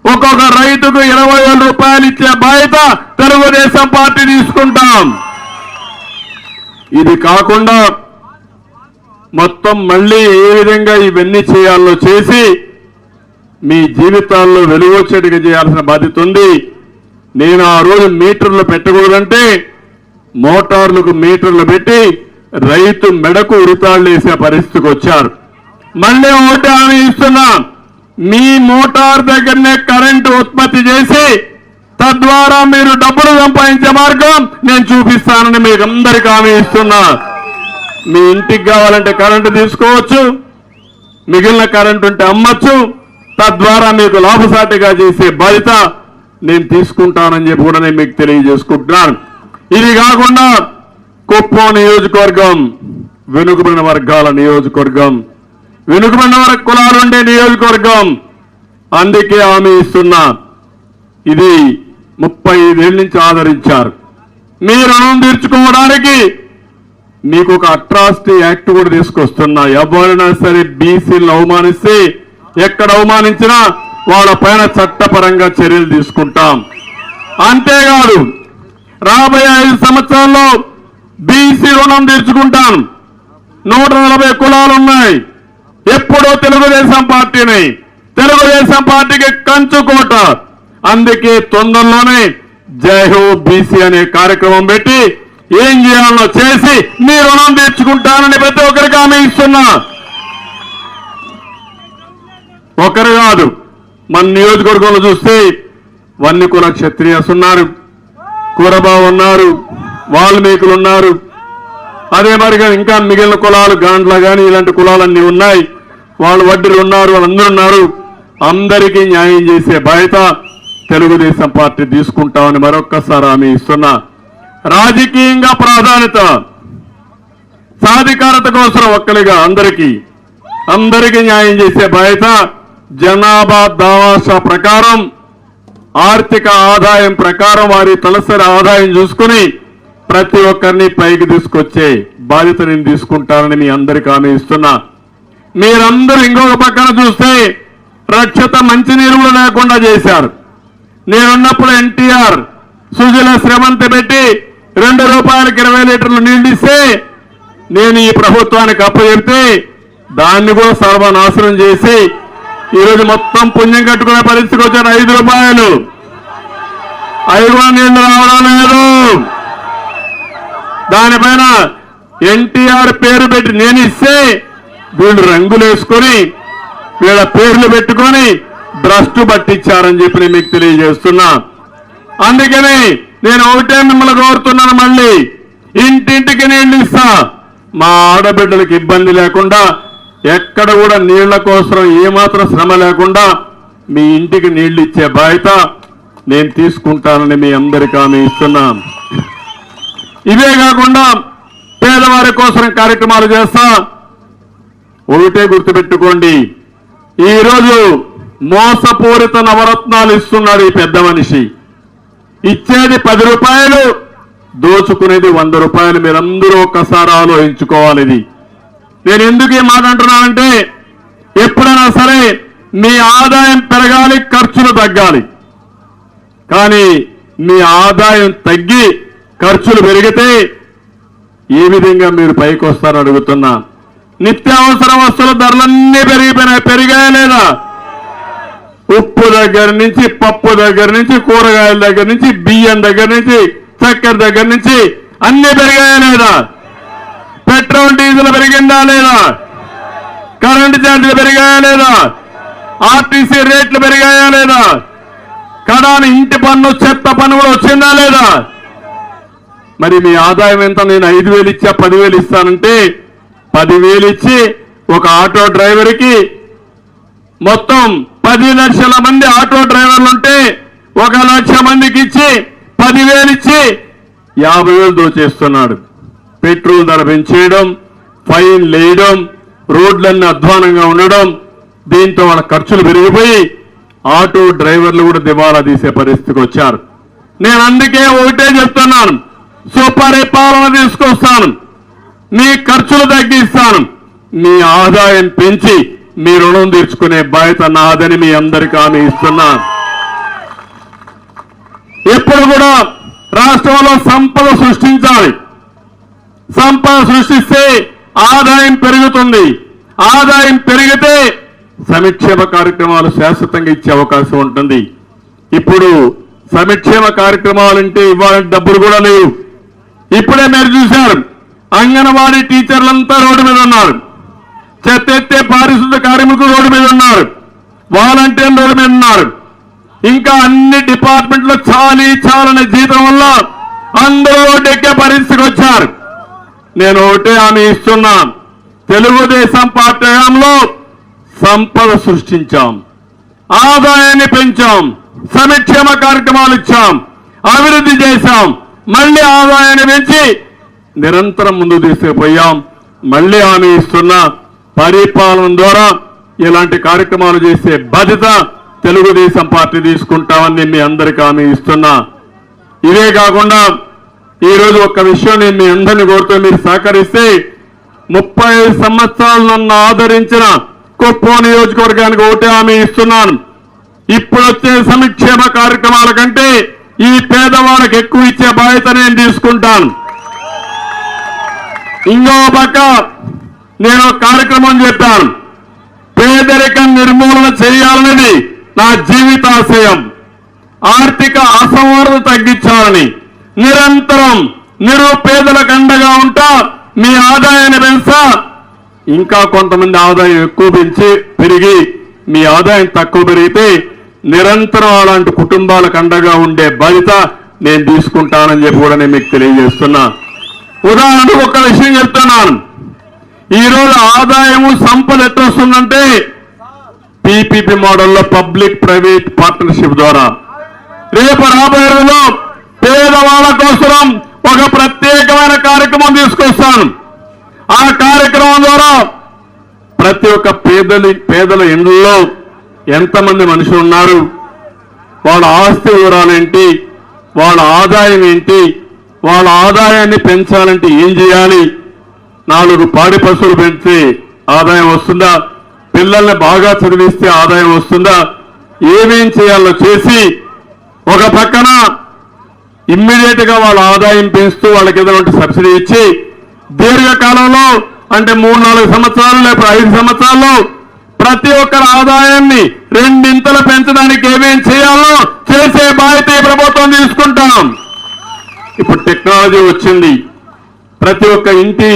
ఒక్కొక్క రైతుకు ₹20,000 ఇచ్చే బాధ్యత తెలుగుదేశం పార్టీ తీసుకుంటాం. ఇది కాకుండా మొత్తం మళ్ళీ ఏ విధంగా ఇవన్నీ చేయాలో చేసి మీ జీవితాల్లో వెలుగొచ్చేట్టుగా చేయాల్సిన బాధ్యత ఉంది. నేను ఆ రోజు మీటర్లు పెట్టకూడదంటే మోటార్లకు మీటర్లు పెట్టి రైతు మెడకు ఉరితాళ్లు వేసే పరిస్థితికి వచ్చారు. మళ్ళీ ఒకటి హామీ ఇస్తున్నా, మీ మోటార్ దగ్గరనే కరెంటు ఉత్పత్తి చేసి తద్వారా మీరు డబ్బులు సంపాదించే మార్గం నేను చూపిస్తానని మీకు అందరికీ హామీ ఇస్తున్నా. మీ ఇంటికి కావాలంటే కరెంటు తీసుకోవచ్చు, మిగిలిన కరెంటు ఉంటే అమ్మచ్చు, తద్వారా మీకు లాభసాటిగా చేసే బాధ్యత నేను తీసుకుంటానని చెప్పి కూడా నేను మీకు తెలియజేసుకుంటున్నాను. ఇది కాకుండా కుప్పం నియోజకవర్గం వెనుకబడిన వర్గాల నియోజకవర్గం, వెనుకబడిన కులాలుండే నియోజకవర్గం. అందుకే హామీ ఇస్తున్నా, ఇది 35 ఏళ్ళ నుంచి ఆదరించారు. మీ రుణం తీర్చుకోవడానికి మీకు ఒక అట్రాసిటీ యాక్ట్ కూడా తీసుకొస్తున్నా. ఎవరైనా సరే బీసీలను అవమానిస్తే, ఎక్కడ అవమానించినా వాళ్ళ పైన చట్టపరంగా చర్యలు తీసుకుంటాం. అంతేకాదు రాబోయే 5 సంవత్సరాల్లో బీసీ రుణం తీర్చుకుంటాం. 140 కులాలు ఉన్నాయి. ఎప్పుడో తెలుగుదేశం పార్టీని, తెలుగుదేశం పార్టీకి కంచుకోట. అందుకే తొందరలోనే జై హో బీసీ అనే కార్యక్రమం పెట్టి ఏం చేయాలో చేసి మీ రుణం తీర్చుకుంటానని ప్రతి ఒక్కరికి హామీ ఇస్తున్నా. ఒకరు కాదు, మన నియోజకవర్గంలో చూస్తే వన్ని కుల క్షత్రియస్ ఉన్నారు, కురబావు ఉన్నారు, వాల్మీకులు ఉన్నారు, అదే మరిగా ఇంకా మిగిలిన కులాలు గాండ్ల కానీ ఇలాంటి కులాలన్నీ ఉన్నాయి. వాళ్ళు వడ్డీలు ఉన్నారు, వాళ్ళందరూ ఉన్నారు. అందరికీ న్యాయం చేసే బాధ్యత తెలుగుదేశం పార్టీ తీసుకుంటామని మరొక్కసారి హామీ ఇస్తున్నా. రాజకీయంగా ప్రాధాన్యత, సాధికారత కోసం ఒక్కలిగా అందరికీ న్యాయం చేసే బాధ్యత జనాభా దావాసా ప్రకారం, ఆర్థిక ఆదాయం ప్రకారం వారి తలసరి ఆదాయం చూసుకుని ప్రతి ఒక్కరిని పైకి తీసుకొచ్చే బాధ్యత నేను తీసుకుంటానని మీ అందరికీ హామీ ఇస్తున్నా. మీరందరూ ఇంకొక పక్కన చూస్తే రక్షిత మంచినీరు కూడా లేకుండా చేశారు. నేనున్నప్పుడు ఎన్టీఆర్ సుజల శ్రమంత పెట్టి ₹2కి 20 లీటర్లు నీళ్లు ఇస్తే నేను ఈ ప్రభుత్వానికి అప్పచెప్తే దాన్ని కూడా సర్వనాశనం చేసి ఈరోజు మొత్తం పుణ్యం కట్టుకునే పరిస్థితికి వచ్చారు. ₹5 అవి కూడా నీళ్లు రావడం లేదు. దానిపైన ఎన్టీఆర్ పేరు పెట్టి నేను ఇస్తే వీళ్ళు రంగులు వేసుకొని వీళ్ళ పేర్లు పెట్టుకొని భ్రష్టు పట్టించారని చెప్పి నేను మీకు తెలియజేస్తున్నా. అందుకని నేను ఒకటే మిమ్మల్ని కోరుతున్నాను, మళ్ళీ ఇంటింటికి నీళ్లు ఇస్తా. మా ఆడబిడ్డలకు ఇబ్బంది లేకుండా, ఎక్కడ కూడా నీళ్ల కోసం ఏమాత్రం శ్రమ లేకుండా మీ ఇంటికి నీళ్లు ఇచ్చే బాధ్యత నేను తీసుకుంటానని మీ అందరికీ హామీ ఇస్తున్నాం. ఇవే కాకుండా పేదవారి కోసం కార్యక్రమాలు చేస్తా. ఒకటే గుర్తుపెట్టుకోండి, ఈరోజు మోసపూరిత నవరత్నాలు ఇస్తున్నాడు ఈ పెద్ద మనిషి. ఇచ్చేది ₹10, దోచుకునేది ₹100. మీరందరూ ఒక్కసారి ఆలోచించుకోవాలి. ఇది నేను ఎందుకు ఈ మాట అంటున్నానంటే, ఎప్పుడైనా సరే మీ ఆదాయం పెరగాలి, ఖర్చులు తగ్గాలి. కానీ మీ ఆదాయం తగ్గి ఖర్చులు పెరిగితే ఏ విధంగా మీరు పైకి వస్తారని అడుగుతున్నా. నిత్యావసర వస్తువుల ధరలన్నీ పెరిగాయా లేదా? ఉప్పు దగ్గర నుంచి, పప్పు దగ్గర నుంచి, కూరగాయల దగ్గర నుంచి, బియ్యం దగ్గర నుంచి, చక్కెర దగ్గర నుంచి అన్ని పెరిగాయా లేదా? పెట్రోల్ డీజిల్ పెరిగిందా లేదా? కరెంటు ఛార్జీలు పెరిగాయా లేదా? ఆర్టీసీ రేట్లు పెరిగాయా లేదా? కడాని ఇంటి పన్ను, చెత్త పన్ను కూడా వచ్చిందా లేదా? మరి మీ ఆదాయం ఎంత? నేను 5,000 ఇచ్చా, 10,000 ఇస్తానంటే 10,000 ఇచ్చి ఒక ఆటో డ్రైవర్కి మొత్తం 10 లక్షల మంది ఆటో డ్రైవర్లు ఉంటే 1 లక్ష మందికి ఇచ్చి 10,000 ఇచ్చి 50,000 దోచేస్తున్నాడు. పెట్రోల్ ధర పెంచేయడం, ఫైన్ లేయడం, రోడ్లన్నీ అధ్వానంగా ఉండడం, దీంతో వాళ్ళ ఖర్చులు పెరిగిపోయి ఆటో డ్రైవర్లు కూడా దివాలా తీసే పరిస్థితికి వచ్చారు. నేను అందుకే ఒకటే చెప్తున్నాను, సుపరిపాలన తీసుకొస్తాను, మీ ఖర్చులు తగ్గిస్తాను, మీ ఆదాయం పెంచి మీ రుణం తీర్చుకునే బాధ్యత నాదని మీ అందరికీ హామీ ఇస్తున్నాను. ఎప్పుడు కూడా రాష్ట్రంలో సంపద సృష్టించాలి. సంపద సృష్టిస్తే ఆదాయం పెరుగుతుంది. ఆదాయం పెరిగితే సంక్షేమ కార్యక్రమాలు శాశ్వతంగా ఇచ్చే అవకాశం ఉంటుంది. ఇప్పుడు సంక్షేమ కార్యక్రమాలంటే ఇవ్వాలంటే డబ్బులు కూడా లేవు. ఇప్పుడే మీరు చూశారు, అంగన్వాడీ టీచర్లంతా రోడ్డు మీద ఉన్నారు, చెత్త ఎత్తే పారిశుద్ధ కార్మికులు రోడ్డు మీద ఉన్నారు, వాలంటీర్లు రోడ్డు మీద ఉన్నారు. ఇంకా అన్ని డిపార్ట్మెంట్లో చాలని జీతం వల్ల అందరూ రోడ్డు ఎక్కే పరిస్థితికి వచ్చారు. నేను ఒకటే హామీ ఇస్తున్నా, తెలుగుదేశం పార్టీ హయాంలో సంపద సృష్టించాం, ఆదాయాన్ని పెంచాం, సంక్షేమ కార్యక్రమాలు ఇచ్చాం, అభివృద్ధి చేశాం, మళ్ళీ ఆదాయాన్ని పెంచి నిరంతరం ముందుకు తీసుకుపోయాం. మళ్ళీ హామీ ఇస్తున్నా, పరిపాలన ద్వారా ఇలాంటి కార్యక్రమాలు చేసే బాధ్యత తెలుగుదేశం పార్టీ తీసుకుంటామని మీ అందరికీ హామీ ఇస్తున్నా. ఇవే కాకుండా ఈరోజు ఒక్క విషయం నేను మీ అందరినీ కోరుతూ మీరు సహకరిస్తే, 35 సంవత్సరాలు నన్ను ఆదరించిన కుప్పం నియోజకవర్గానికి ఒకటే హామీ ఇస్తున్నాను, ఇప్పుడు వచ్చే సంక్షేమ కార్యక్రమాల కంటే ఈ పేదవాళ్ళకి ఎక్కువ ఇచ్చే బాధ్యత నేను తీసుకుంటాను. ఇంకో పక్క నేను ఒక కార్యక్రమం చెప్పాను, పేదరికం నిర్మూలన చేయాలనేది నా జీవితాశయం. ఆర్థిక అసమర్థత తగ్గించాలని, నిరంతరం నిరుపేదలకు అండగా ఉంటా, మీ ఆదాయాన్ని పెంచా, ఇంకా కొంతమంది ఆదాయం ఎక్కువ పెరిగి మీ ఆదాయం తక్కువ పెరిగితే నిరంతరం అలాంటి కుటుంబాలకు అండగా ఉండే బాధ్యత నేను తీసుకుంటానని చెప్పి కూడా నేను మీకు తెలియజేస్తున్నా. ఉదాహరణకు ఒక విషయం చెప్తున్నాను, ఈరోజు ఆదాయము సంపద ఎట్లా వస్తుందంటే పీపీపీ మోడల్లో పబ్లిక్ ప్రైవేట్ పార్ట్నర్షిప్ ద్వారా. రేపు రాబోయే రోజుల్లో పేదవాళ్ళ కోసం ఒక ప్రత్యేకమైన కార్యక్రమం తీసుకొస్తాను. ఆ కార్యక్రమం ద్వారా ప్రతి ఒక్క పేదల ఇండ్లలో ఎంతమంది మనుషులు ఉన్నారు, వాళ్ళ ఆస్తి వివరాలు ఏంటి, వాళ్ళ ఆదాయం ఏంటి, వాళ్ళ ఆదాయాన్ని పెంచాలంటే ఏం చేయాలి, 4 పాడి పశువులు పెంచితే ఆదాయం వస్తుందా, పిల్లల్ని బాగా చదివిస్తే ఆదాయం వస్తుందా, ఏమేం చేయాలో చేసి ఒక పక్కన ఇమ్మీడియట్ గా వాళ్ళ ఆదాయం పెంచుతూ వాళ్ళకి ఏదైనా సబ్సిడీ ఇచ్చి దీర్ఘకాలంలో అంటే 3-4 సంవత్సరాలు లేక 5 సంవత్సరాల్లో ప్రతి ఒక్కరి ఆదాయాన్ని 2 పెంచడానికి ఏమేం చేయాలో చేసే బాధ్యత ఈ ప్రభుత్వం తీసుకుంటాం. ఇప్పుడు టెక్నాలజీ వచ్చింది, ప్రతి ఒక్క ఇంటి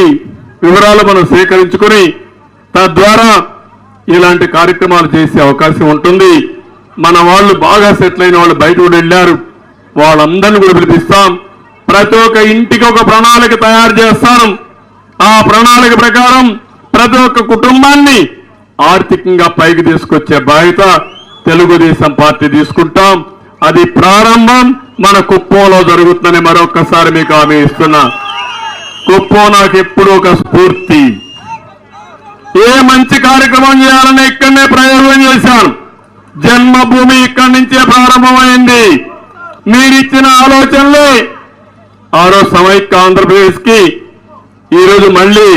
వివరాలు మనం సేకరించుకుని తద్వారా ఇలాంటి కార్యక్రమాలు చేసే అవకాశం ఉంటుంది. మన వాళ్ళు బాగా సెటిల్ అయిన వాళ్ళు బయట కూడా వెళ్ళారు, వాళ్ళందరినీ కూడా పిలిపిస్తాం. ప్రతి ఒక్క ఇంటికి ఒక ప్రణాళిక తయారు చేస్తాను. ఆ ప్రణాళిక ప్రకారం ప్రతి ఒక్క కుటుంబాన్ని ఆర్థికంగా పైకి తీసుకొచ్చే బాధ్యత తెలుగుదేశం పార్టీ తీసుకుంటాం. అది ప్రారంభం మన కుప్పంలో జరుగుతుందని మరొకసారి మీకు హామీ ఇస్తున్నా. కుప్పం నాకు ఎప్పుడూ ఒక స్ఫూర్తి. ఏ మంచి కార్యక్రమం చేయాలని ఇక్కడనే ప్రయోగం చేశాను. జన్మభూమి ఇక్కడి నుంచే ప్రారంభమైంది. మీరిచ్చిన ఆలోచనలే ఆరో సమైక్య ఆంధ్రప్రదేశ్ కి ఈరోజు మళ్ళీ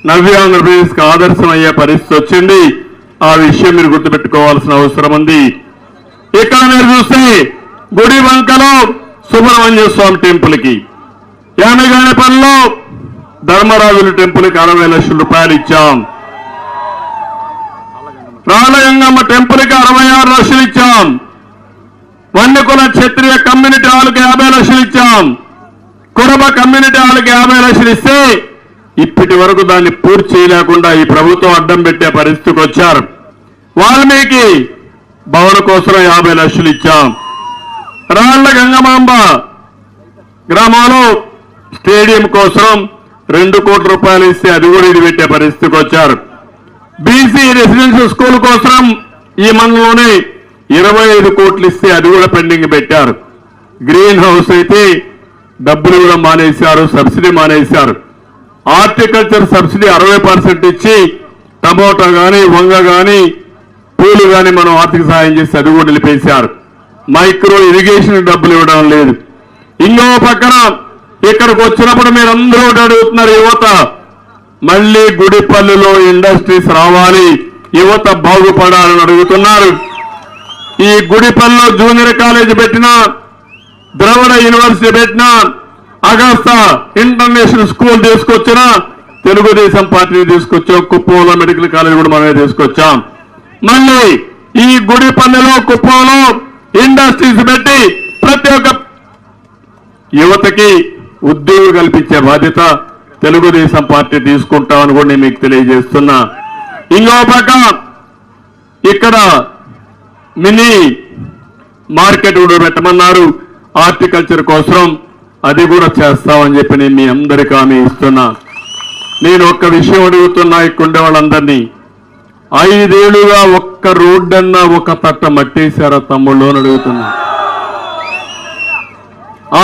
నవ్య ఆంధ్రప్రదేశ్ కి ఆదర్శం అయ్యే పరిస్థితి వచ్చింది. ఆ విషయం మీరు గుర్తుపెట్టుకోవాల్సిన అవసరం ఉంది. ఇక్కడ మీరు చూస్తే గుడివంకలో సుబ్రహ్మణ్య స్వామి టెంపుల్ కి, యానగానేపల్లిలో ధర్మరాజుల టెంపుల్కి 60 లక్షల రూపాయలు ఇచ్చాం. రాళ్ళగంగమ్మ టెంపుల్కి 66 లక్షలు ఇచ్చాం. వన్యకుల క్షత్రియ కమ్యూనిటీ హాల్కి 50 లక్షలు ఇచ్చాం. కురబ కమ్యూనిటీ హాల్కి 50 లక్షలు ఇస్తే ఇప్పటి వరకు దాన్ని పూర్తి చేయలేకుండా ఈ ప్రభుత్వం అడ్డం పెట్టే పరిస్థితికి వచ్చారు. వాల్మీకి భవన కోసం 50 లక్షలు ఇచ్చాం. రాళ్ల గంగమాంబ గ్రామంలో స్టేడియం కోసం 2 కోట్ల రూపాయలు ఇస్తే అది కూడా ఇది పెట్టే పరిస్థితికి వచ్చారు. బీసీ రెసిడెన్షియల్ స్కూల్ కోసం ఈ మండలంలోనే 25 కోట్లు ఇస్తే అది కూడా పెండింగ్ పెట్టారు. గ్రీన్ హౌస్ అయితే డబ్బులు కూడా మానేశారు, సబ్సిడీ మానేశారు. హార్టికల్చర్ సబ్సిడీ 60% ఇచ్చి టమోటా కానీ వంగ కానీ పూలు కానీ మనం ఆర్థిక సహాయం చేసి అది కూడా నిలిపేశారు. మైక్రో ఇరిగేషన్ డబ్బులు ఇవ్వడం లేదు. ఇంకో పక్కన ఇక్కడికి వచ్చినప్పుడు మీరందరూ అడుగుతున్నారు, యువత మళ్ళీ గుడిపల్లిలో ఇండస్ట్రీస్ రావాలి, యువత బాగుపడాలని అడుగుతున్నారు. ఈ గుడిపల్లిలో జూనియర్ కాలేజీ పెట్టినా, ద్రవిడ యూనివర్సిటీ పెట్టినా, అగస్తా ఇంటర్నేషనల్ స్కూల్ తీసుకొచ్చినా తెలుగుదేశం పార్టీ తీసుకొచ్చాం. కుప్పంలో మెడికల్ కాలేజ్ కూడా మనమే తీసుకొచ్చాం. మళ్ళీ ఈ గుడిపల్లిలో కుప్పంలో ఇండస్ట్రీస్ పెట్టి ప్రతి ఒక్క యువతకి ఉద్యోగం కల్పించే బాధ్యత తెలుగుదేశం పార్టీ తీసుకుంటామని కూడా నేను మీకు తెలియజేస్తున్నా. ఇంకో పక్క ఇక్కడ మినీ మార్కెట్ కూడా పెట్టమన్నారు హార్టికల్చర్ కోసం, అది కూడా చేస్తామని చెప్పి నేను మీ అందరికీ హామీ ఇస్తున్నా. నేను ఒక్క విషయం అడుగుతున్నా ఇక్కడ ఉండే వాళ్ళందరినీ, 5 ఏళ్లుగా ఒక్క రోడ్డన్నా ఒక తట్ట మట్టేశారా తమ్ముళ్ళు అని అడుగుతున్నా.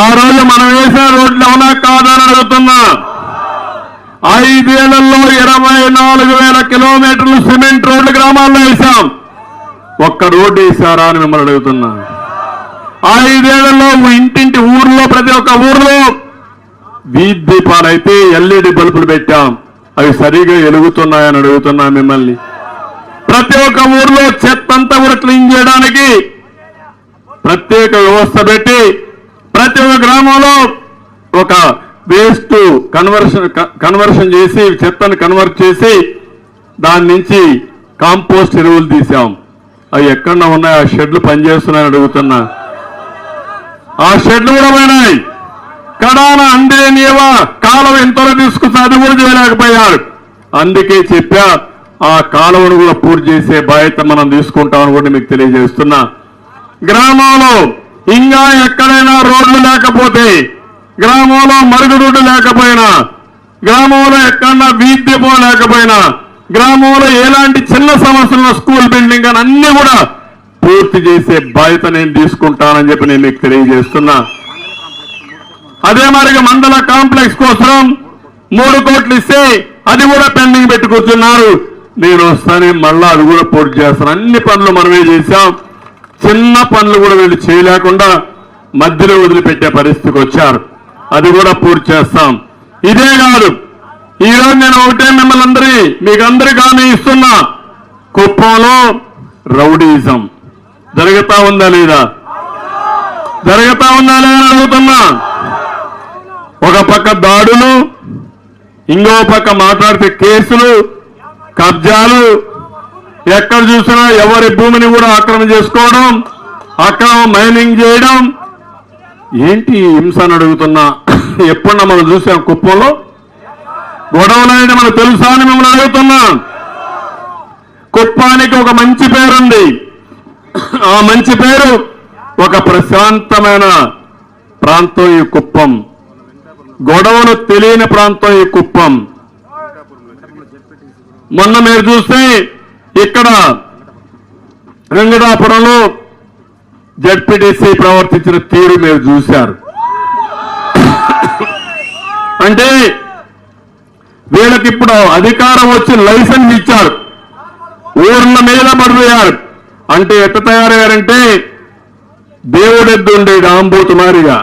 ఆ రోజు మనం వేసిన రోడ్లు అవునా కాదా అని అడుగుతున్నా. 5 ఏళ్లలో 24,000 కిలోమీటర్లు సిమెంట్ రోడ్లు గ్రామాల్లో వేశాం. ఒక్క రోడ్డు వేశారా అని మిమ్మల్ని అడుగుతున్నా. 5 ఏళ్లలో ఇంటింటి ఊర్లో ప్రతి ఒక్క ఊర్లో వీధి దీపాలైతే LED బల్బులు పెట్టాం. అవి సరిగా వెలుగుతున్నాయని అడుగుతున్నా మిమ్మల్ని. ప్రతి ఒక్క ఊర్లో చెత్త అంతా కూడా క్లీన్ చేయడానికి ప్రత్యేక వ్యవస్థ పెట్టి ప్రతి ఒక్క గ్రామంలో ఒక వేస్ట్ కన్వర్షన్ చేసి చెత్తను కన్వర్ట్ చేసి దాని నుంచి కాంపోస్ట్ ఎరువులు తీసాం. అవి ఎక్కడ ఉన్నాయి? ఆ షెడ్లు పనిచేస్తున్నాయని అడుగుతున్నా. ఆ షెడ్లు కూడా పోయినాయి. కడాన అందేనియవా కాలువ ఎంతలో తీసుకొస్తే అది కూడా చేయలేకపోయారు. అందుకే చెప్పా ఆ కాలువను కూడా పూర్తి చేసే బాధ్యత మనం తీసుకుంటామని కూడా మీకు తెలియజేస్తున్నా. గ్రామంలో ఇంకా ఎక్కడైనా రోడ్లు లేకపోతే, గ్రామంలో మరుగుదొడ్డు లేకపోయినా, గ్రామంలో ఎక్కడన్నా వీధి దీపం లేకపోయినా, గ్రామంలో ఎలాంటి చిన్న సమస్యలు స్కూల్ బిల్డింగ్ అని అన్ని కూడా పూర్తి చేసే బాధ్యత నేను తీసుకుంటానని చెప్పి నేను మీకు తెలియజేస్తున్నా. అదే మరిగా మండల కాంప్లెక్స్ కోసం 3 కోట్లు ఇస్తే అది కూడా పెండింగ్ పెట్టి కూర్చున్నారు. నేను వస్తానే మళ్ళా అది కూడా పూర్తి చేస్తాను. అన్ని పనులు మనమే చేశాం. చిన్న పనులు కూడా వీళ్ళు చేయలేకుండా మధ్యలో వదిలిపెట్టే పరిస్థితికి వచ్చారు. అది కూడా పూర్తి చేస్తాం. ఇదే కాదు, ఈరోజు నేను ఒకటే మిమ్మల్ని మీకందరికీ హామీ ఇస్తున్నా. కుప్పంలో రౌడీజం జరుగుతా ఉందా లేదా? జరుగుతా ఉందా లేదా అడుగుతున్నా. ఒక పక్క దాడులు, ఇంకో పక్క మాట్లాడితే కేసులు, కబ్జాలు, ఎక్కడ చూసినా ఎవరి భూమిని కూడా ఆక్రమణ చేసుకోవడం, అక్రమ మైనింగ్ చేయడం. ఏంటి హింస అని అడుగుతున్నా. ఎప్పుడన్నా మనం చూసాం కుప్పంలో గొడవలు అనేది మనకు తెలుసా అని మిమ్మల్ని అడుగుతున్నా. కుప్పానికి ఒక మంచి పేరుంది. ఆ మంచి పేరు ఒక ప్రశాంతమైన ప్రాంతం ఈ కుప్పం. గొడవలు తెలియని ప్రాంతం ఈ కుప్పం. మొన్న మీరు చూస్తే ఇక్కడ వెంకటాపురంలో జడ్పీటీసీ ప్రవర్తించిన తీరు మీరు చూశారు. అంటే వీళ్ళకి ఇప్పుడు అధికారం వచ్చి లైసెన్స్ ఇచ్చారు, ఊర్ల మీద పడిపోయారు. అంటే ఎట్ట తయారయ్యారంటే దేవుడెద్దు ఉండేది ఆంబోతు మారిగా,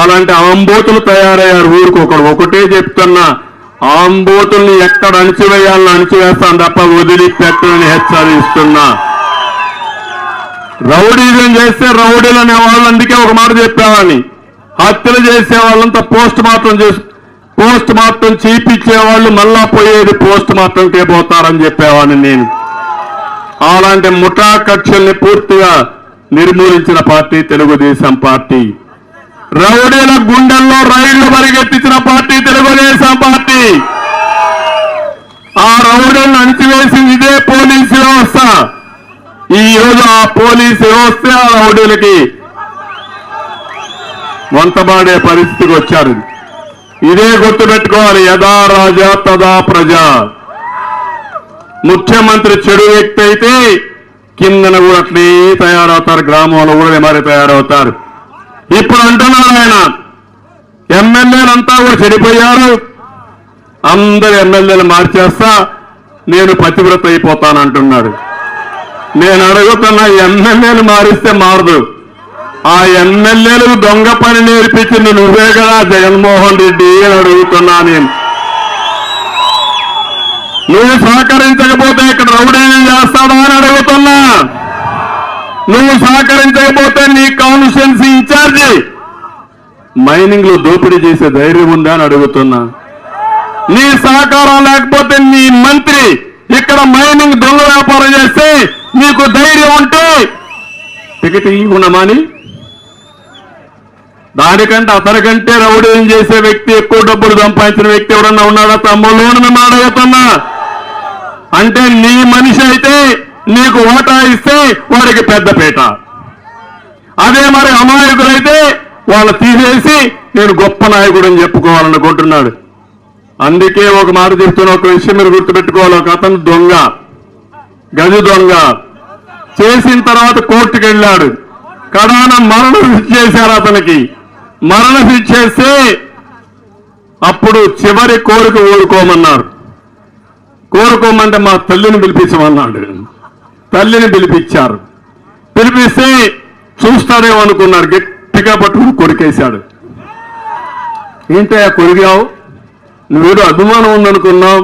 అలాంటి ఆంబోతులు తయారయ్యారు. ఊరికి ఒకటే చెప్తున్నా, ఆంబోతుల్ని ఎక్కడ అణిచివేయాలని అణిచివేస్తాను తప్ప వదిలిపెట్టని హెచ్చరిస్తున్నా. రౌడీజం చేస్తే రౌడీలు అనే వాళ్ళు అందుకే ఒక మాట చెప్పేవాడిని. హత్యలు చేసే వాళ్ళంతా పోస్ట్ మార్టం చేసి పోస్ట్ మార్టం చేయించేవాళ్ళు మళ్ళా పోయేది పోస్ట్ మార్టంకే పోతారని చెప్పేవాడిని నేను. అలాంటి ముఠా కక్షల్ని పూర్తిగా నిర్మూలించిన పార్టీ తెలుగుదేశం పార్టీ. రౌడీల గుండెల్లో రైళ్లు పరిగెత్తించిన పార్టీ తెలుగుదేశం పార్టీ. ఆ రౌడీలను అణిచివేసింది ఇదే పోలీసు వ్యవస్థ. ఈ రోజు ఆ పోలీసు వ్యవస్థ ఆ రౌడీలకి వంతబాడే పరిస్థితికి వచ్చారు. ఇదే గుర్తుపెట్టుకోవాలి. యథా రాజా తదా ప్రజ. ముఖ్యమంత్రి చెడు వ్యక్తి అయితే కిందన కూడా అట్లే తయారవుతారు, గ్రామంలో కూడా మరి తయారవుతారు. ఇప్పుడు అంటున్నారు ఆయన ఎమ్మెల్యేలంతా కూడా చెడిపోయారు, అందరు ఎమ్మెల్యేలు మార్చేస్తా, నేను పతివ్రత అయిపోతానంటున్నాడు. నేను అడుగుతున్నా, ఎమ్మెల్యేలు మారిస్తే మారదు. ఆ ఎమ్మెల్యేలు దొంగ పని నేర్పించింది నువ్వే కదా జగన్మోహన్ రెడ్డి అని అడుగుతున్నా నేను. నువ్వు సహకరించకపోతే ఇక్కడ రౌడీని చేస్తాడా అని అడుగుతున్నా. నువ్వు సహకరించకపోతే నీ కాన్స్టిట్యున్సీ ఇన్ఛార్జి మైనింగ్ లో దోపిడీ చేసే ధైర్యం ఉందా అని అడుగుతున్నా. నీ సహకారం లేకపోతే నీ మంత్రి ఇక్కడ మైనింగ్ దొంగ వ్యాపారం చేస్తే నీకు ధైర్యం ఉంటే టికెట్ ఇవ్వనమాని. దానికంటే అతనికంటే రౌడీని చేసే వ్యక్తి, ఎక్కువ డబ్బులు సంపాదించిన వ్యక్తి ఎవరన్నా ఉన్నాడా తమ్ముళ్ళు అని మేము అడుగుతున్నా. అంటే నీ మనిషి అయితే నీకు ఓటా ఇస్తే వాడికి పెద్దపీట, అదే మరి అమాయకులైతే వాళ్ళు తీసేసి నేను గొప్ప నాయకుడు అని చెప్పుకోవాలనుకుంటున్నాడు. అందుకే ఒక మాట చెప్తున్న ఒక విషయం మీరు గుర్తుపెట్టుకోవాలి. ఒక అతను దొంగ, గది దొంగ చేసిన తర్వాత కోర్టుకు వెళ్ళాడు. కడాన మరణ శిక్ష చేశారు అతనికి. మరణ శిక్ష చేస్తే అప్పుడు చివరి కోరిక ఊరుకోమన్నారు. కోరుకోమంటే మా తల్లిని పిలిపించమన్నాడు. తల్లిని పిలిపించారు. పిలిపిస్తే చూస్తాడేమో అనుకున్నారు, గట్టిగా పట్టుకుని కొరికేశాడు. ఏంటయ్యా కొరిగావు, నువ్వేదో అభిమానం ఉందనుకున్నావు.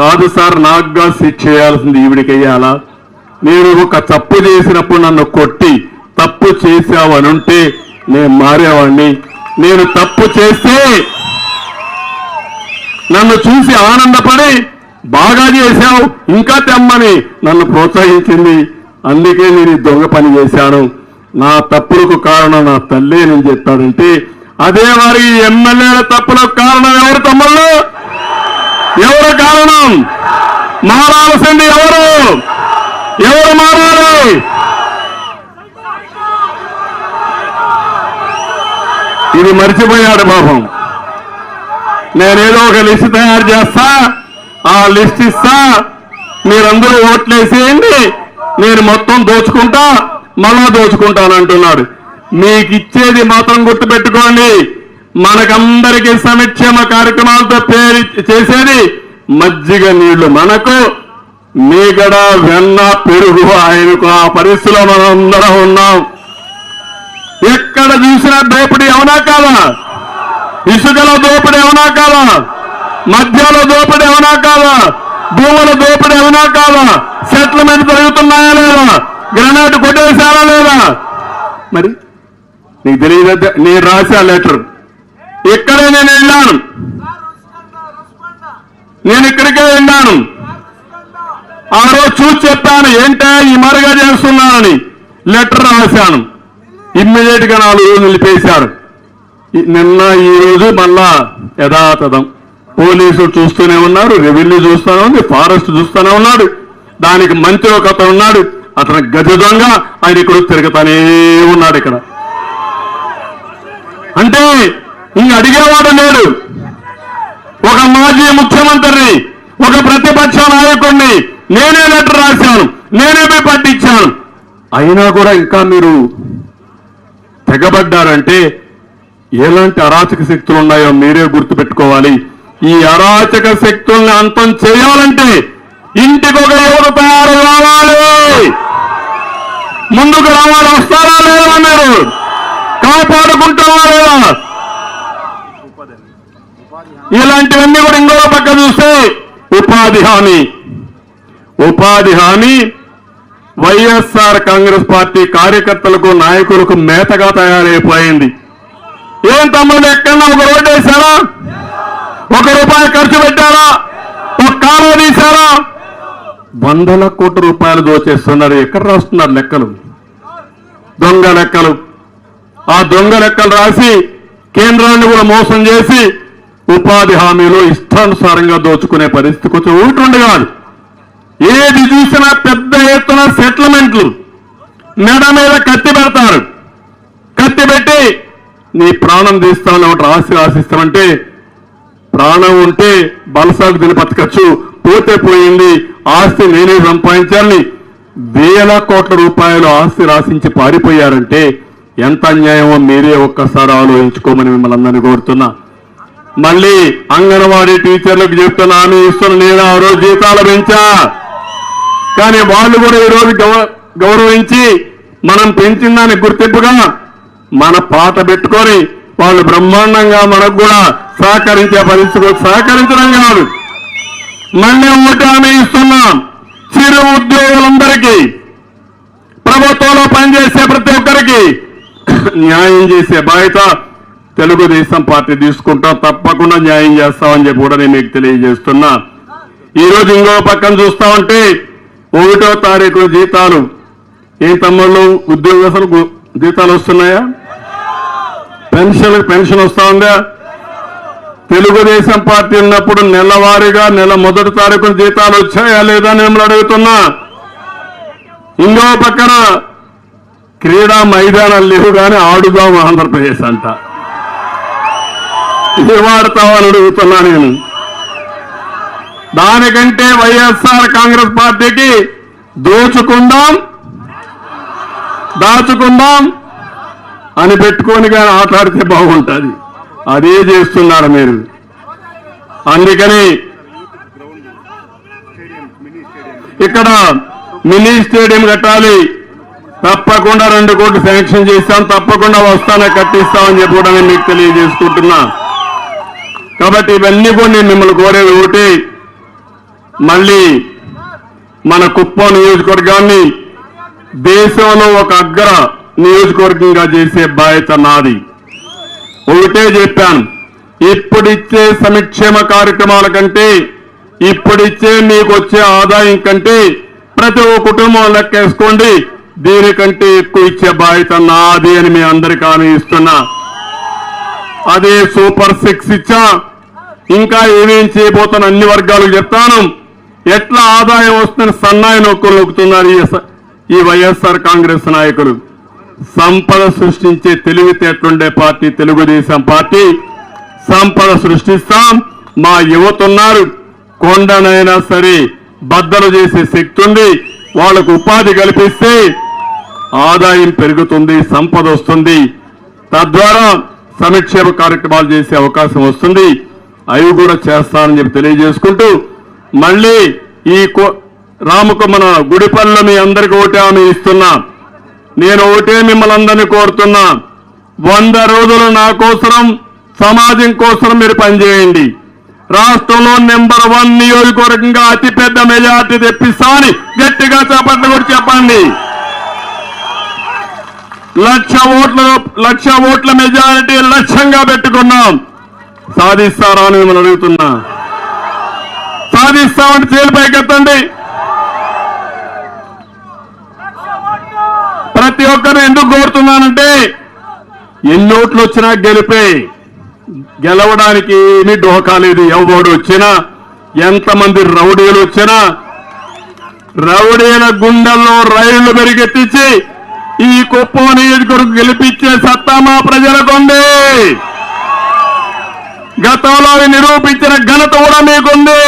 కాదు సార్, నాకుగా శిక్ష చేయాల్సింది ఈవిడికి వెయ్యాలా? నేను ఒక తప్పు చేసినప్పుడు నన్ను కొట్టి తప్పు చేశావనుంటే నేను మారేవాడిని. నేను తప్పు చేస్తే నన్ను చూసి ఆనందపడి బాగా చేశావు ఇంకా తెమ్మని నన్ను ప్రోత్సహించింది. అందుకే నేను ఈ దొంగ పని చేశాను. నా తప్పులకు కారణం నా తల్లే నేను చెప్పాడంటే, అదే వారి ఎమ్మెల్యేల తప్పులకు కారణం ఎవరు తమ్ముళ్ళు? ఎవరు కారణం? మారాల్సింది ఎవరు? ఎవరు మారాలి? ఇది మర్చిపోయాడు పాపం. నేనేదో ఒక లిస్టు తయారు చేస్తా, ఆ లిస్ట్ ఇస్తా, మీరందరూ ఓట్లేసేయండి, నేను మొత్తం దోచుకుంటా, మళ్ళా దోచుకుంటానంటున్నాడు. మీకు ఇచ్చేది మాత్రం గుర్తుపెట్టుకోండి, మనకందరికీ సంక్షేమ కార్యక్రమాలతో పేరు చేసేది మజ్జిగ నీళ్లు మనకు, మీగడ వెన్న పెరుగు ఆయనకు. ఆ పరిస్థితిలో మనం అందరం ఉన్నాం. ఎక్కడ చూసినా దోపిడీ అవునా కాదా? ఇసుకలో దోపిడీ అవునా కాదా? మద్యాల దోపిడీ అవునా కాదా? భూముల దోపిడీ అవునా కాదా? సెటిల్మెంట్ జరుగుతున్నాయా లేదా? గ్రనేట్ కొట్టేశారా లేదా? మరి నీకు తెలియదు. నేను రాసా లెటర్, ఇక్కడే నేను వెళ్ళాను, నేను ఇక్కడికే వెళ్ళాను. ఆ రోజు చూసి చెప్పాను, ఏంటా ఈ మరుగా చేస్తున్నానని లెటర్ రాశాను. ఇమ్మీడియట్ గా 4 రోజులు నిలిపేశారు. నిన్న ఈ రోజు మళ్ళా యథాతథం. పోలీసులు చూస్తూనే ఉన్నారు, రెవెన్యూ చూస్తూనే ఉంది, ఫారెస్ట్ చూస్తూనే ఉన్నాడు. దానికి మంత్రి ఒక అతను ఉన్నాడు, అతను గజ దొంగ, ఆయన ఇక్కడ తిరుగుతానే ఉన్నాడు. ఇక్కడ అంటే ఇంక అడిగేవాడు లేడు. ఒక మాజీ ముఖ్యమంత్రిని, ఒక ప్రతిపక్ష నాయకుడిని నేనే లెటర్ రాశాను, నేనే పట్టించాను. అయినా కూడా ఇంకా మీరు తెగబడ్డారంటే ఎలాంటి అరాచక శక్తులు ఉన్నాయో మీరే గుర్తుపెట్టుకోవాలి. ఈ అరాచక శక్తుల్ని అంతం చేయాలంటే ఇంటికి ఒక యువత తయారు కావాలి, ముందుకు రావాలి. వస్తారా లేదా? మీరు కాపాడుకుంటారా లేదా? ఇలాంటివన్నీ కూడా ఇంకో పక్క చూస్తే ఉపాధి హామీ, ఉపాధి హామీ వైఎస్ఆర్ కాంగ్రెస్ పార్టీ కార్యకర్తలకు నాయకులకు మేతగా తయారైపోయింది. ఏం తమ్ముడు, ఎక్కడన్నా ఒక రోడ్డు వేశారా? ₹1 ఖర్చు పెట్టారా? ఒక కాలువ తీశారా? వందల కోట్ల రూపాయలు దోచేస్తున్నారు. ఎక్కడ రాస్తున్నారు లెక్కలు? దొంగ లెక్కలు. ఆ దొంగ లెక్కలు రాసి కేంద్రాన్ని కూడా మోసం చేసి ఉపాధి హామీలో ఇష్టానుసారంగా దోచుకునే పరిస్థితి కొంచెం ఒకటి కాదు. ఏది చూసినా పెద్ద ఎత్తున సెటిల్మెంట్లు, మెడ మీద కత్తి పెడతారు. కత్తి పెట్టి నీ ప్రాణం తీస్తామని ఒకటి ఆశిస్తామంటే ప్రాణం ఉంటే బలసాగు తిని బతకచ్చు, పోతే పోయింది, ఆస్తి నేనే సంపాదించాలని వేల కోట్ల రూపాయలు ఆస్తి రాసించి పారిపోయారంటే ఎంత అన్యాయమో మీరే ఒక్కసారి ఆలోచించుకోమని మిమ్మల్ని అందరినీ కోరుతున్నా. మళ్ళీ అంగన్వాడీ టీచర్లకు చెప్తున్నా, హామీ ఇస్తున్న నేను ఆ రోజు జీతాలు పెంచా, కానీ వాళ్ళు కూడా ఈరోజు గౌరవించి మనం పెంచిన దానికి గుర్తింపుగా మన పాట పెట్టుకొని వాళ్ళు బ్రహ్మాండంగా మనకు కూడా సహకరించే పరిస్థితి, సహకరించడం కాదు మళ్ళీ ఒకటి హామీ ఇస్తున్నాం. చిరు ఉద్యోగులందరికీ, ప్రభుత్వంలో పనిచేసే ప్రతి ఒక్కరికి న్యాయం చేసే బాధ్యత తెలుగుదేశం పార్టీ తీసుకుంటాం. తప్పకుండా న్యాయం చేస్తామని చెప్పి కూడా నేను మీకు తెలియజేస్తున్నా. ఈరోజు ఇంకో పక్కన చూస్తామంటే 1వ తారీఖు జీతాలు. ఏ తమ్ముళ్ళు ఉద్యోగస్తులకు జీతాలు వస్తున్నాయా? పెన్షన్ వస్తా ఉందా? తెలుగుదేశం పార్టీ ఉన్నప్పుడు నెలవారీగా నెల 1వ తారీఖున జీతాలు వచ్చాయా లేదా అని మిమ్మల్ని అడుగుతున్నా. ఇంకో పక్కన క్రీడా మైదానాలు లేవు కానీ ఆడుదాం ఆంధ్రప్రదేశ్ అంట. ఇది వాడతామని అడుగుతున్నా నేను. దానికంటే వైఎస్ఆర్ కాంగ్రెస్ పార్టీకి దోచుకుందాం దాచుకుందాం అని పెట్టుకొని కానీ ఆటాడితే బాగుంటుంది. అదే చేస్తున్నారు మీరు. అందుకని ఇక్కడ మినీ స్టేడియం కట్టాలి, తప్పకుండా 2 కోట్లు శాంక్షన్ చేస్తాం, తప్పకుండా వస్తానే కట్టిస్తామని చెప్పి కూడా నేను మీకు తెలియజేసుకుంటున్నా. కాబట్టి ఇవన్నీ కూడా నేను మిమ్మల్ని కోరేది ఒకటి, మళ్ళీ మన కుప్పం నియోజకవర్గాన్ని దేశంలో ఒక అగ్ర నియోజకవర్గంగా చేసే బాధ్యత నాది. ఒకటే చెప్పాను, ఇప్పుడిచ్చే సంక్షేమ కార్యక్రమాల కంటే, ఇప్పుడిచ్చే మీకు వచ్చే ఆదాయం కంటే ప్రతి ఒక్క కుటుంబం లెక్కేసుకోండి, దీనికంటే ఎక్కువ ఇచ్చే బాధ్యత నాది అని మీ అందరికీ హామీ ఇస్తున్నా. అదే సూపర్ 6 ఇచ్చా, ఇంకా ఏమేం చేయబోతున్న అన్ని వర్గాలకు చెప్తాను. ఎట్లా ఆదాయం వస్తుందని సన్నాయి నొక్కులు నొక్కుతున్నారు ఈ వైఎస్ఆర్ కాంగ్రెస్ నాయకులు. సంపద సృష్టించే తెలివితేటలుండే పార్టీ తెలుగుదేశం పార్టీ. సంపద సృష్టిస్తాం. మా యువత ఉన్నారు, కొండనైనా సరే బద్దలు చేసే శక్తి ఉంది. వాళ్లకు ఉపాధి కల్పిస్తే ఆదాయం పెరుగుతుంది, సంపద వస్తుంది, తద్వారా సంక్షేమ కార్యక్రమాలు చేసే అవకాశం వస్తుంది. అవి కూడా చేస్తానని చెప్పి తెలియజేసుకుంటూ, మళ్ళీ ఈ రాముకు మన గుడిపల్లిలో మీ అందరికీ ఒకటే హామీ ఇస్తున్నా. నేను ఒకటే మిమ్మల్ని అందరినీ కోరుతున్నా, 100 రోజులు నా కోసం, సమాజం కోసం మీరు పనిచేయండి. రాష్ట్రంలో నెంబర్ 1 నియోజకవర్గంగా అతిపెద్ద మెజార్టీ తెప్పిస్తామని గట్టిగా చేపట్లు కూడా చెప్పండి. 1,00,000 ఓట్ల మెజారిటీ లక్ష్యంగా పెట్టుకున్నాం. సాధిస్తారా అని మిమ్మల్ని అడుగుతున్నా. సాధిస్తామంటే చేలిపైకెత్తండి. ప్రతి ఒక్కరు ఎందుకు కోరుతున్నానంటే, ఎన్ని ఓట్లు వచ్చినా గెలిపే, గెలవడానికి ఏమీ డోకా లేదు. ఎవడు వచ్చినా, ఎంతమంది రౌడీలు వచ్చినా, రౌడీల గుండెల్లో రైళ్లు పెరిగెత్తించి ఈ కుప్పం నియోజకవర్గం గెలిపించే సత్తా మా ప్రజలకుంది. గతంలో నిరూపించిన ఘనత కూడా మీకుంది.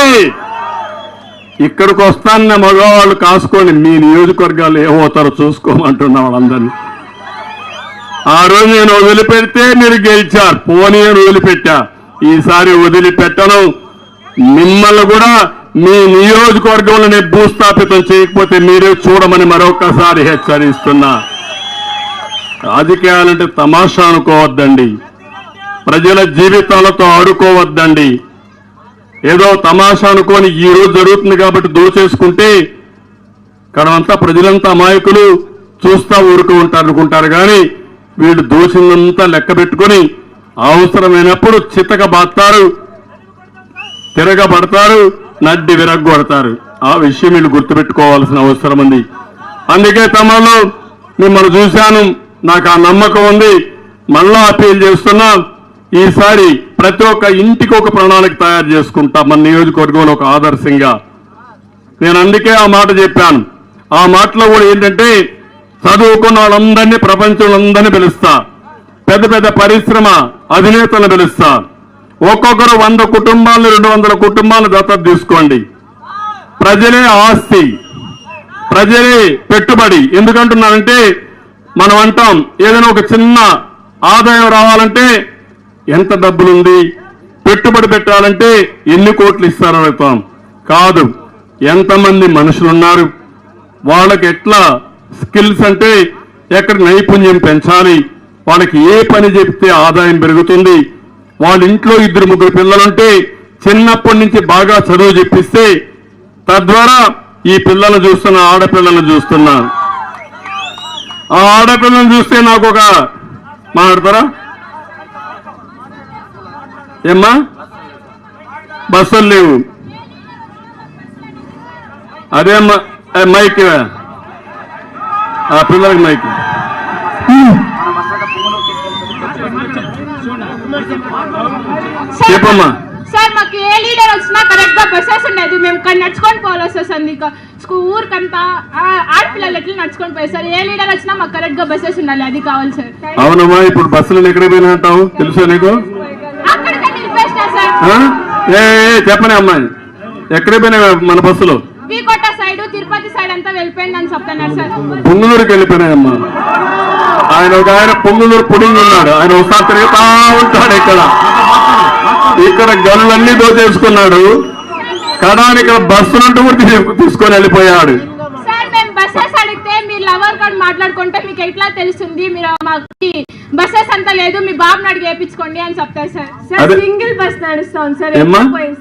ఇక్కడికి వస్తాన్న మగవాళ్ళు కాసుకొని మీ నియోజకవర్గాలు ఏమవుతారో చూసుకోమంటున్నా వాళ్ళందరినీ. ఆ రోజు నేను వదిలిపెడితే మీరు గెలిచారు, పోనీ అని వదిలిపెట్టా. ఈసారి వదిలిపెట్టను. మిమ్మల్ని కూడా మీ నియోజకవర్గంలోనే భూస్థాపితం చేయకపోతే మీరే చూడమని మరొకసారి హెచ్చరిస్తున్నా. రాజకీయాలంటే తమాషా అనుకోవద్దండి, ప్రజల జీవితాలతో ఆడుకోవద్దండి. ఏదో తమాషా అనుకోని ఈ రోజు జరుగుతుంది కాబట్టి దోచేసుకుంటే ఇక్కడంతా ప్రజలంతా అమాయకులు చూస్తా ఊరుకు ఉంటారు అనుకుంటారు. కానీ వీళ్ళు దోషినంతా లెక్క పెట్టుకుని అవసరమైనప్పుడు చితక బాస్తారు. తిరగబడతారు, నడ్డి విరగ్గొడతారు. ఆ విషయం వీళ్ళు గుర్తుపెట్టుకోవాల్సిన అవసరం ఉంది. అందుకే తమలో మిమ్మల్ని చూశాను, నాకు ఆ నమ్మకం ఉంది. మళ్ళా అప్పీల్ చేస్తున్నా, ఈసారి ప్రతి ఒక్క ఇంటికి ఒక ప్రణాళిక తయారు చేసుకుంటా మన నియోజకవర్గంలో ఒక ఆదర్శంగా. నేను అందుకే ఆ మాట చెప్పాను. ఆ మాటలో కూడా ఏంటంటే, చదువుకున్న వాళ్ళందరినీ, ప్రపంచంలో పిలుస్తా, పెద్ద పెద్ద పరిశ్రమ అధినేతలను పిలుస్తా. ఒక్కొక్కరు 100 కుటుంబాలను 200 కుటుంబాలను దత్తత తీసుకోండి. ప్రజలే ఆస్తి, ప్రజలే పెట్టుబడి. ఎందుకంటున్నానంటే, మనం అంటాం ఏదైనా ఒక చిన్న ఆదాయం రావాలంటే ఎంత డబ్బులుంది, పెట్టుబడి పెట్టాలంటే ఎన్ని కోట్లు ఇస్తారని అడుగుతాం. కాదు, ఎంతమంది మనుషులున్నారు, వాళ్ళకి ఎట్లా స్కిల్స్ అంటే ఎక్కడ నైపుణ్యం పెంచాలి, వాళ్ళకి ఏ పని చెప్తే ఆదాయం పెరుగుతుంది, వాళ్ళ ఇంట్లో 2-3 పిల్లలుంటే చిన్నప్పటి నుంచి బాగా చదువు చెప్పిస్తే తద్వారా ఈ పిల్లలను చూస్తున్నా, ఆడపిల్లలను చూస్తున్నా. ఆ ఆడపిల్లలను చూస్తే నాకు ఒక మాట్లాడతారా ఏమ్మా, బస్సులు లేవు. అదే మైక్, ఆ పిల్లలకి మైక్. చెప్పమ్మా. సార్ మాకు ఏ లీడర్ వచ్చినా కరెక్ట్ గా బస్సెస్ ఉండేది, మేము ఇక్కడ నడుచుకొని పోవాల్సి వస్తుంది. ఊరికంతా ఆడపిల్లలు ఎట్లా నడుచుకొని పోయి సార్, ఏ లీడర్ వచ్చినా మాకు కరెక్ట్ గా బస్సెస్ ఉండాలి, అది కావాలి సార్. అవునమ్మా, ఇప్పుడు బస్సులు ఎక్కడ పోయినా అంటావు తెలుసా నీకు? అక్కడికే నిలిపేసినా సార్. చెప్పనే అమ్మాయి, ఎక్కడ పోయినా మన బస్సులు? వీకోట సైడ్, తిరుపతి సైడ్ అంతా వెళ్ళిపోయింది అని చెప్తున్నారు సార్. పొంగులూరుకి వెళ్ళిపోయినాయమ్మా. ఆయన పొంగులూరు పుడింగ్ ఉన్నాడు, ఆయన ఒకసారి తిరుగుతా ఉంటాడు. ఇక్కడ గనులన్నీ దోచేసుకున్నాడు, కడానికి బస్సులంటూ కూడా తీసుకొని వెళ్ళిపోయాడు. సార్ మేము బస్సెస్ అడిగితే మీరు లవర్ కార్డ్ మాట్లాడుకుంటే మీకు ఎట్లా తెలుస్తుంది, మీరు మాకు బస్సెస్ అంతా లేదు, మీ బాబుని అడిగి వేయించుకోండి అని చెప్తారు సార్. సార్ సింగిల్ బస్ నడుస్తోంది సార్,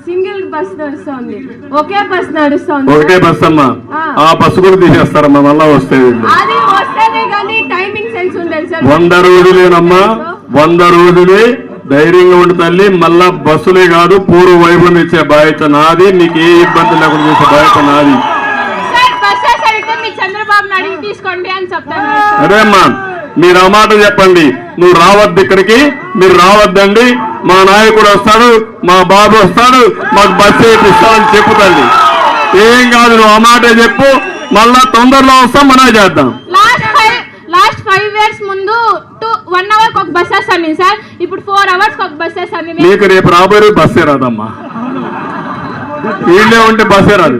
సింగిల్ బస్ నడుస్తోంది, ఒకే బస్ నడుస్తోంది. ఒకటే బస్ అమ్మా, ఆ బస్సు కూడా తీసేస్తారమ్మా మళ్ళా వస్తే. అది వస్తేనే కానీ టైమింగ్ సెన్స్ ఉండదు సార్. 100 రోజులేనమ్మా, 100 రోజులే ధైర్యంగా ఉండి తల్లి. మళ్ళా బస్సులే కాదు, పూర్వ వైభవం ఇచ్చే బాధ్యత నాది, నీకు ఏ ఇబ్బంది లేకుండా చేసే బాధ్యత నాది. తీసుకోండి అని చెప్తాను. అదే అమ్మా, మీరు ఆ మాట చెప్పండి, నువ్వు రావద్దు ఇక్కడికి, మీరు రావద్దండి, మా నాయకుడు వస్తాడు, మా బాబు వస్తాడు, మాకు బస్సు ఇస్తాడని చెప్పుతండి. ఏం కాదు, నువ్వు ఆ మాటే చెప్పు, మళ్ళా తొందరలో వస్తాం, మనమే చేద్దాం. లాస్ట్ 5 years ముందు 1 hour ఒక బస్ వస్తుంది సార్, ఇప్పుడు 4 hours ఒక బస్ వస్తుంది. నీకు రేపు రాబోయే బస్సే రాదమ్మా, వీళ్ళే ఉంటే బస్సే రాదు.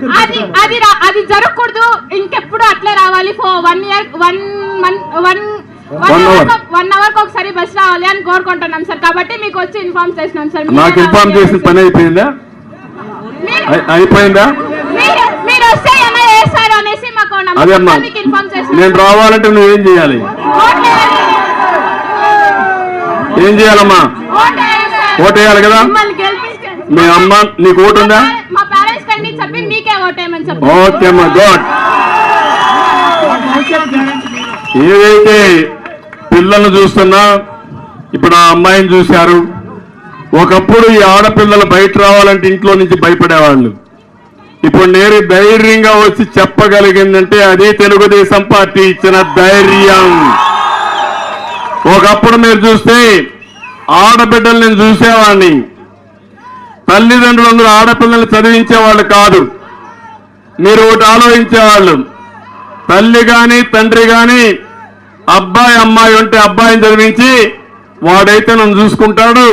అది జరగకూడదు, ఇంకెప్పుడు అట్లే రావాలి. 1 hour ఒకసారి బస్ రావాలి అని కోరుకుంటున్నాం సార్. కాబట్టి మీకు వచ్చి ఇన్ఫార్మ్ చేసినాం సార్. నాకు ఇన్ఫార్మ్ చేసిన పని అయిపోయిందా? అయిపోయిందా? మీరు వస్తే ఏమైనా చేస్తారు అనేసి మాకు మీకు ఇన్ఫార్మ్ చేసినాం. నేను రావాలంటే నువ్వేం చేయాలి? ఏం చేయాలమ్మా? ఓటు వేయాలి కదా. మీ అమ్మ నీకు ఓటు ఉందా? మా పేరెంట్స్ కండి చెప్పి మీకే ఓటేయమని చెప్పి. ఓకే అమ్మా, గుడ్. ఏదైతే పిల్లల్ని చూస్తున్నా, ఇప్పుడు ఆ అమ్మాయిని చూశారు. ఒకప్పుడు ఈ ఆడపిల్లలు బయట రావాలంటే ఇంట్లో నుంచి భయపడేవాళ్ళు. ఇప్పుడు నేను ధైర్యంగా వచ్చి చెప్పగలిగిందంటే అది తెలుగుదేశం పార్టీ ఇచ్చిన ధైర్యం. ఒకప్పుడు మీరు చూస్తే ఆడబిడ్డలు నేను చూసేవాడిని, తల్లిదండ్రులందరూ ఆడపిల్లల్ని చదివించేవాళ్ళు కాదు. మీరు ఒకటి ఆలోచించేవాళ్ళు, తల్లి గాని తండ్రి గాని అబ్బాయి అమ్మాయి ఉంటే అబ్బాయిని చదివించి వాడైతే నన్ను చూసుకుంటాడు,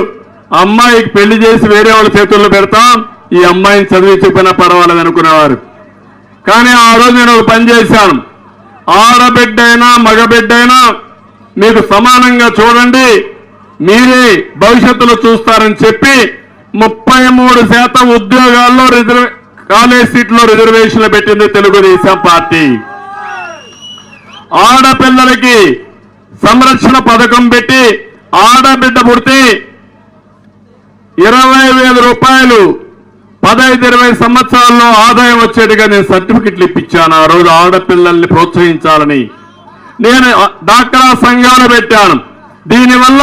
అమ్మాయికి పెళ్లి చేసి వేరే వాళ్ళ చేతుల్లో పెడతాం, ఈ అమ్మాయిని చదివించకపోయినా పర్వాలేదు అనుకునేవారు. కానీ ఆ రోజు నేను ఒక పని చేశాను, ఆడబిడ్డైనా మగబిడ్డైనా మీకు సమానంగా చూడండి, మీరే భవిష్యత్తులో చూస్తారని చెప్పి 33% ఉద్యోగాల్లో కాలేజ్ సీట్లో రిజర్వేషన్లు పెట్టింది తెలుగుదేశం పార్టీ. ఆడపిల్లలకి సంరక్షణ పథకం పెట్టి ఆడబిడ్డ పుడితే 20,000 రూపాయలు 15-20 సంవత్సరాల్లో ఆదాయం వచ్చేట్టుగా నేను సర్టిఫికెట్లు ఇప్పించాను. ఆ రోజు ఆడపిల్లల్ని ప్రోత్సహించాలని నేను డాక్టరా సంఘాలు పెట్టాను. దీనివల్ల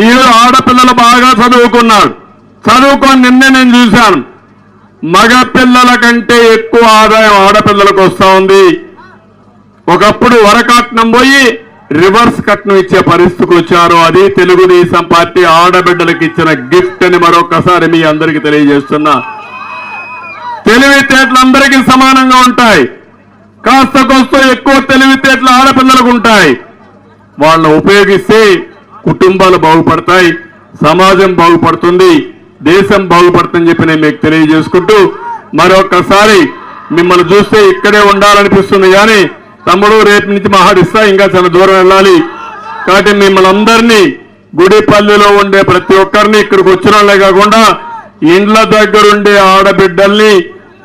ఈరోజు ఆడపిల్లలు బాగా చదువుకున్నారు. చదువుకొని నిన్నే నేను చూశాను, మగ పిల్లల కంటే ఎక్కువ ఆదాయం ఆడపిల్లలకు వస్తా ఉంది. ఒకప్పుడు వరకట్నం పోయి రివర్స్ కట్నం ఇచ్చే పరిస్థితికి వచ్చారు. అది తెలుగుదేశం పార్టీ ఆడబిడ్డలకు ఇచ్చిన గిఫ్ట్ అని మరొకసారి మీ అందరికీ తెలియజేస్తున్నా. తెలివితేటలు అందరికీ సమానంగా ఉంటాయి. కాస్త కోస్త ఎక్కువ తెలివితేటలు ఆడపిల్లలకు ఉంటాయి. వాళ్ళని ఉపయోగిస్తే కుటుంబాలు బాగుపడతాయి, సమాజం బాగుపడుతుంది, దేశం బాగుపడుతుందని చెప్పి నేను మీకు తెలియజేసుకుంటూ మరొకసారి మిమ్మల్ని చూస్తే ఇక్కడే ఉండాలనిపిస్తుంది. కానీ తమ్ముడు రేపు నుంచి మహాడిస్తా ఇంకా చాలా దూరం వెళ్ళాలి. కాబట్టి మిమ్మల్ని అందరినీ గుడిపల్లిలో ఉండే ప్రతి ఒక్కరిని ఇక్కడికి వచ్చిన వాళ్ళే కాకుండా ఇండ్ల దగ్గరుండే ఆడబిడ్డల్ని,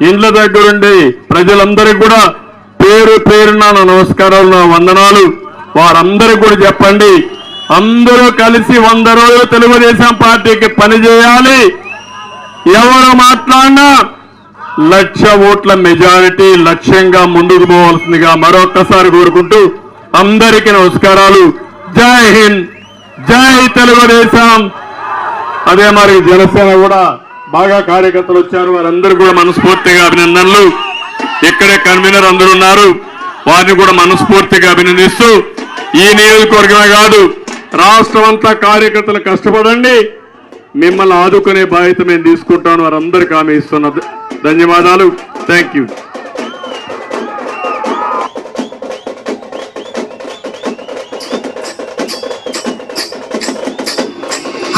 ఇండ్ల దగ్గరుండే ప్రజలందరికీ కూడా పేరు పేరున నా నమస్కారాలు, నా వందనాలు. వారందరికీ కూడా చెప్పండి, అందరూ కలిసి 100 రోజులు తెలుగుదేశం పార్టీకి పనిచేయాలి. ఎవరు మాట్లాడినా 1,00,000 ఓట్ల మెజారిటీ లక్ష్యంగా ముందుకు పోవాల్సిందిగా మరొక్కసారి కోరుకుంటూ అందరికీ నమస్కారాలు. జై హింద్, జై తెలుగుదేశం. అదే మరి జనసేన కూడా బాగా కార్యకర్తలు వచ్చారు. వారందరూ కూడా మనస్ఫూర్తిగా అభినందనలు. ఇక్కడే కన్వీనర్ అందరూ ఉన్నారు, వారిని కూడా మనస్ఫూర్తిగా అభినందిస్తూ ఈ నియోజకవర్గమే కాదు రాష్ట్రం అంతా కార్యకర్తలు కష్టపడండి, మిమ్మల్ని ఆదుకునే బాధ్యత మేము తీసుకుంటాను. వారందరికీ హామీ ఇస్తున్న ధన్యవాదాలు. Thank you.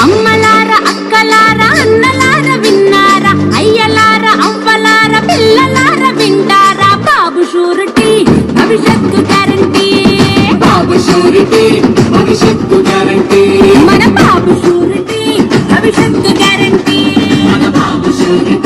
అమ్మలార అక్కలార అన్నలార విన్నారా, అయ్యలార అవ్వలార పిల్లలార వింటారా, బాబు షూరిటీ భవిష్యత్తు గ్యారంటీ, బాబు షూరిటీ భవిష్యత్తు గ్యారంటీ, మన బాబు షూరిటీ భవిష్యత్తు గ్యారంటీ, మన బాబు షూరిటీ